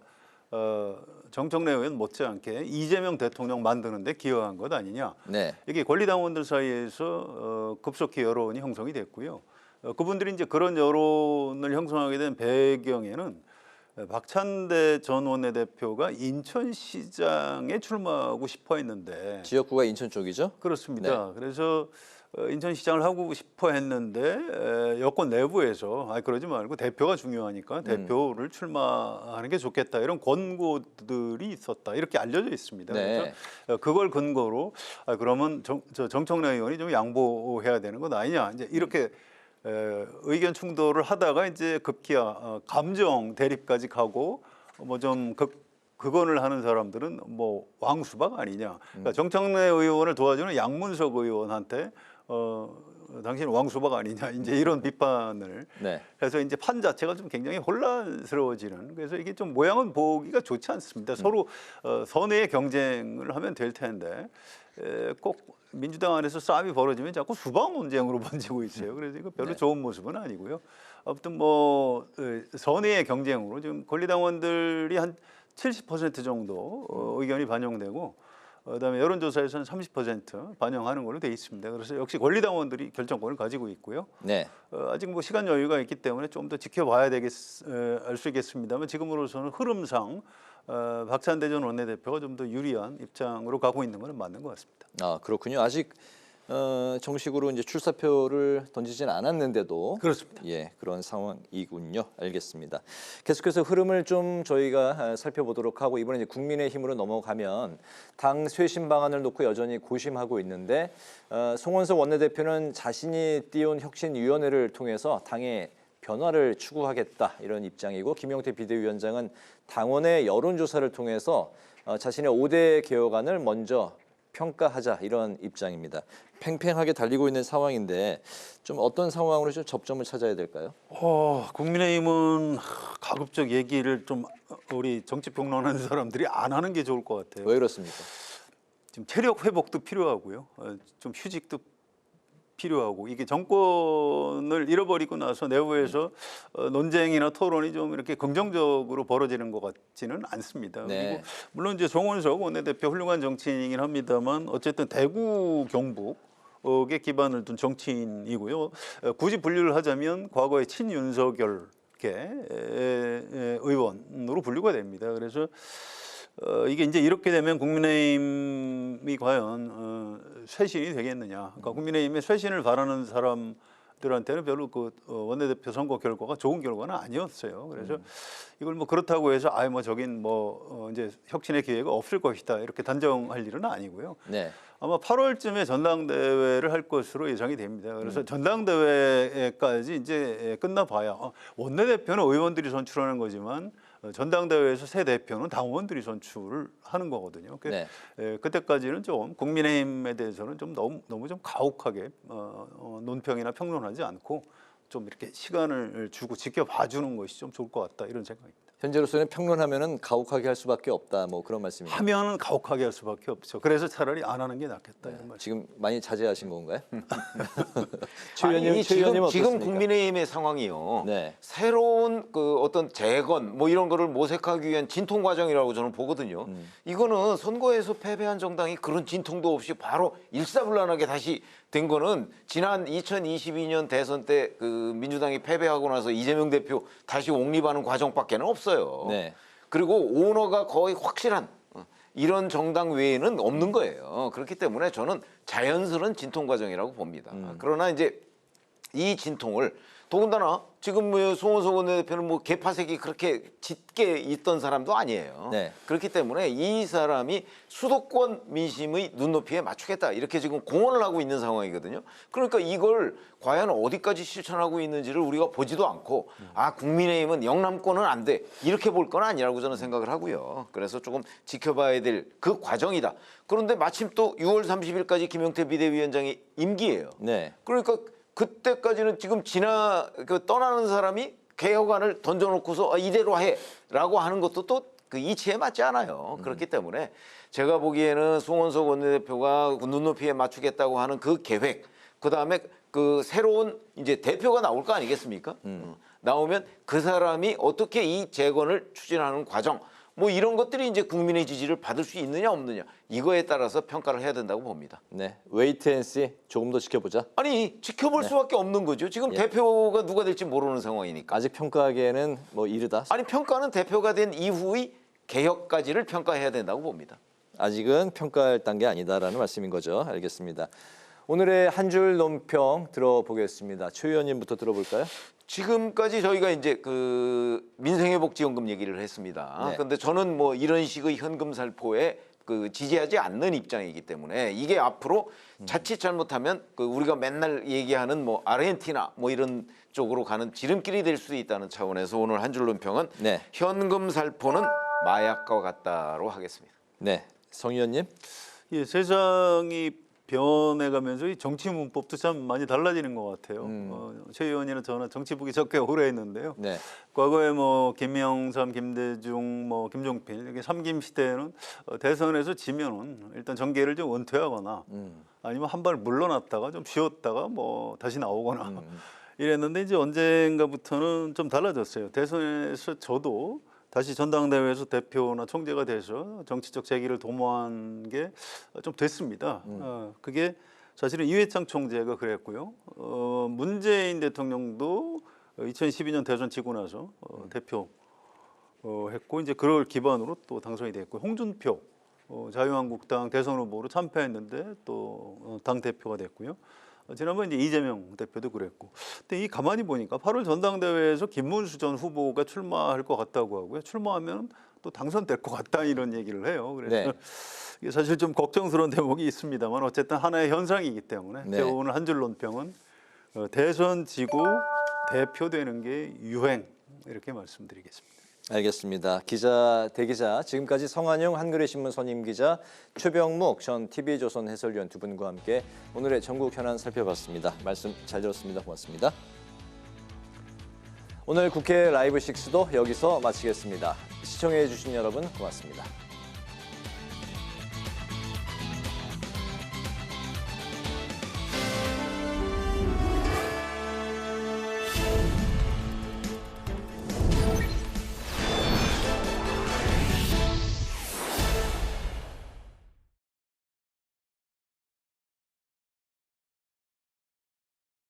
정청래 의원 못지않게 이재명 대통령 만드는 데 기여한 것 아니냐. 네. 이게 권리당원들 사이에서 급속히 여론이 형성이 됐고요. 그분들이 이제 그런 여론을 형성하게 된 배경에는 박찬대 전 원내대표가 인천시장에 출마하고 싶어 했는데, 지역구가 인천 쪽이죠? 그렇습니다. 그래서 인천시장을 하고 싶어 했는데 여권 내부에서 그러지 말고 대표가 중요하니까 대표를 출마하는 게 좋겠다 이런 권고들이 있었다 이렇게 알려져 있습니다. 네. 그래서 그걸 근거로 그러면 정청래 의원이 좀 양보해야 되는 것 아니냐 이제 이렇게 의견 충돌을 하다가 이제 급기야 감정 대립까지 가고 뭐 좀 극언을 하는 사람들은 뭐 왕수박 아니냐. 그러니까 정청래 의원을 도와주는 양문석 의원한테 당신은 왕수박 아니냐 이제 이런 비판을 해서 이제 판 자체가 좀 굉장히 혼란스러워지는 그래서 이게 좀 모양은 보기가 좋지 않습니다. 서로 선의의 경쟁을 하면 될 텐데 꼭 민주당 안에서 싸움이 벌어지면 자꾸 수박 논쟁으로 번지고 있어요. 그래서 이거 별로 좋은 모습은 아니고요. 아무튼 뭐 선의의 경쟁으로 지금 권리당원들이 한 70% 정도 의견이 반영되고 그다음에 여론조사에서는 30% 반영하는 걸로 돼 있습니다. 그래서 역시 권리당원들이 결정권을 가지고 있고요. 네. 아직 뭐 시간 여유가 있기 때문에 좀 더 지켜봐야 알 수 있겠습니다만 지금으로서는 흐름상 박찬대 전 원내대표가 좀 더 유리한 입장으로 가고 있는 것은 맞는 것 같습니다. 아 그렇군요. 아직 정식으로 이제 출사표를 던지진 않았는데도 그렇습니다. 예, 그런 상황이군요. 알겠습니다. 계속해서 흐름을 좀 저희가 살펴보도록 하고 이번에 이제 국민의힘으로 넘어가면 당 쇄신 방안을 놓고 여전히 고심하고 있는데 송원석 원내대표는 자신이 띄운 혁신위원회를 통해서 당의 변화를 추구하겠다 이런 입장이고 김용태 비대위원장은 당원의 여론조사를 통해서 자신의 5대 개혁안을 먼저 평가하자 이런 입장입니다. 팽팽하게 달리고 있는 상황인데 좀 어떤 상황으로 좀 접점을 찾아야 될까요? 국민의힘은 가급적 얘기를 좀 우리 정치 평론하는 사람들이 안 하는 게 좋을 것 같아요. 왜 그렇습니까? 지금 체력 회복도 필요하고요. 좀 휴직도 필요하고 이게 정권을 잃어버리고 나서 내부에서 논쟁이나 토론이 좀 이렇게 긍정적으로 벌어지는 것 같지는 않습니다. 네. 그리고 물론 이제 송원석 원내대표 훌륭한 정치인이긴 합니다만 어쨌든 대구 경북에 기반을 둔 정치인이고요. 굳이 분류를 하자면 과거의 친윤석열계 의원으로 분류가 됩니다. 그래서 이게 이제 이렇게 되면 국민의힘이 과연 쇄신이 되겠느냐. 그러니까 국민의힘의 쇄신을 바라는 사람들한테는 별로 그 원내대표 선거 결과가 좋은 결과는 아니었어요. 그래서 이걸 뭐 그렇다고 해서 뭐 저긴 뭐 이제 혁신의 기회가 없을 것이다 이렇게 단정할 일은 아니고요. 네. 아마 8월쯤에 전당대회를 할 것으로 예상이 됩니다. 그래서 전당대회까지 이제 끝나봐야 원내대표는 의원들이 선출하는 거지만 전당대회에서 새 대표는 당원들이 선출을 하는 거거든요. 네. 그때까지는 좀 국민의힘에 대해서는 좀 너무 좀 가혹하게 논평이나 평론하지 않고 좀 이렇게 시간을 주고 지켜봐주는 것이 좀 좋을 것 같다 이런 생각입니다. 현재로서는 평론하면은 가혹하게 할 수밖에 없다 뭐 그런 말씀입니다. 하면은 가혹하게 할 수밖에 없죠. 그래서 차라리 안 하는 게 낫겠다 이런 말씀. 지금 많이 자제하신 건가요? 최 아니, 의원님 지금 어떻습니까? 국민의힘의 상황이요. 네. 새로운 그 어떤 재건 뭐 이런 거를 모색하기 위한 진통 과정이라고 저는 보거든요. 이거는 선거에서 패배한 정당이 그런 진통도 없이 바로 일사불란하게 다시 된 거는 지난 2022년 대선 때 그 민주당이 패배하고 나서 이재명 대표 다시 옹립하는 과정밖에는 없어요. 네. 그리고 오너가 거의 확실한 이런 정당 외에는 없는 거예요. 그렇기 때문에 저는 자연스러운 진통 과정이라고 봅니다. 그러나 이제 이 진통을 더군다나 지금 뭐 송원석 원내대표는 뭐 개파색이 그렇게 짙게 있던 사람도 아니에요. 네. 그렇기 때문에 이 사람이 수도권 민심의 눈높이에 맞추겠다 이렇게 지금 공언을 하고 있는 상황이거든요. 그러니까 이걸 과연 어디까지 실천하고 있는지를 우리가 보지도 않고 국민의힘은 영남권은 안 돼 이렇게 볼 건 아니라고 저는 생각을 하고요. 그래서 조금 지켜봐야 될 그 과정이다. 그런데 마침 또 6월 30일까지 김용태 비대위원장이 임기예요. 네. 그러니까 그때까지는 지금 떠나는 사람이 개혁안을 던져놓고서 이대로 해라고 하는 것도 또 그 이치에 맞지 않아요. 그렇기 때문에 제가 보기에는 송원석 원내대표가 눈높이에 맞추겠다고 하는 그 계획, 그 다음에 그 새로운 이제 대표가 나올 거 아니겠습니까? 나오면 그 사람이 어떻게 이 재건을 추진하는 과정, 뭐 이런 것들이 이제 국민의 지지를 받을 수 있느냐 없느냐 이거에 따라서 평가를 해야 된다고 봅니다. 네, 웨이트 앤 씨 조금 더 지켜보자. 아니 지켜볼 수밖에 없는 거죠. 지금 대표가 누가 될지 모르는 상황이니까. 아직 평가하기에는 뭐 이르다. 아니 평가는 대표가 된 이후의 개혁까지를 평가해야 된다고 봅니다. 아직은 평가할 단계 아니다라는 말씀인 거죠. 알겠습니다. 오늘의 한 줄 논평 들어보겠습니다. 최 의원님부터 들어볼까요? 지금까지 저희가 이제 그 민생회복지원금 얘기를 했습니다. 네. 그런데 저는 뭐 이런 식의 현금 살포에 그 지지하지 않는 입장이기 때문에 이게 앞으로 자칫 잘못하면 그 우리가 맨날 얘기하는 뭐 아르헨티나 뭐 이런 쪽으로 가는 지름길이 될 수도 있다는 차원에서 오늘 한 줄 논평은 네. 현금 살포는 마약과 같다로 하겠습니다. 네, 성 의원님. 예, 세상이 변해가면서 이 정치 문법도 참 많이 달라지는 것 같아요. 최 의원이나 저는 정치 보기 적게 오래 했는데요. 네. 과거에 뭐 김영삼, 김대중, 뭐 김종필 이렇게 삼김 시대에는 대선에서 지면은 일단 정계를 좀 은퇴하거나 아니면 한 발 물러났다가 좀 쉬었다가 뭐 다시 나오거나 이랬는데 이제 언젠가부터는 좀 달라졌어요. 대선에서 저도 다시 전당대회에서 대표나 총재가 돼서 정치적 재기를 도모한 게 좀 됐습니다. 그게 사실은 이회창 총재가 그랬고요. 문재인 대통령도 2012년 대선 지고 나서 대표 했고 이제 그걸 기반으로 또 당선이 됐고 홍준표 자유한국당 대선 후보로 참패했는데 또 당 대표가 됐고요. 지난번 이제 이재명 대표도 그랬고. 근데 이 가만히 보니까 8월 전당대회에서 김문수 전 후보가 출마할 것 같다고 하고요. 출마하면 또 당선될 것 같다 이런 얘기를 해요. 그래서 네. 이게 사실 좀 걱정스러운 대목이 있습니다만 어쨌든 하나의 현상이기 때문에 네. 제가 오늘 한 줄 논평은 대선 지고 대표되는 게 유행 이렇게 말씀드리겠습니다. 알겠습니다. 기자, 대기자, 지금까지 성한용 한겨레신문 선임기자, 최병묵 전 TV조선 해설위원 두 분과 함께 오늘의 전국 현안 살펴봤습니다. 말씀 잘 들었습니다. 고맙습니다. 오늘 국회 라이브 6도 여기서 마치겠습니다. 시청해 주신 여러분 고맙습니다.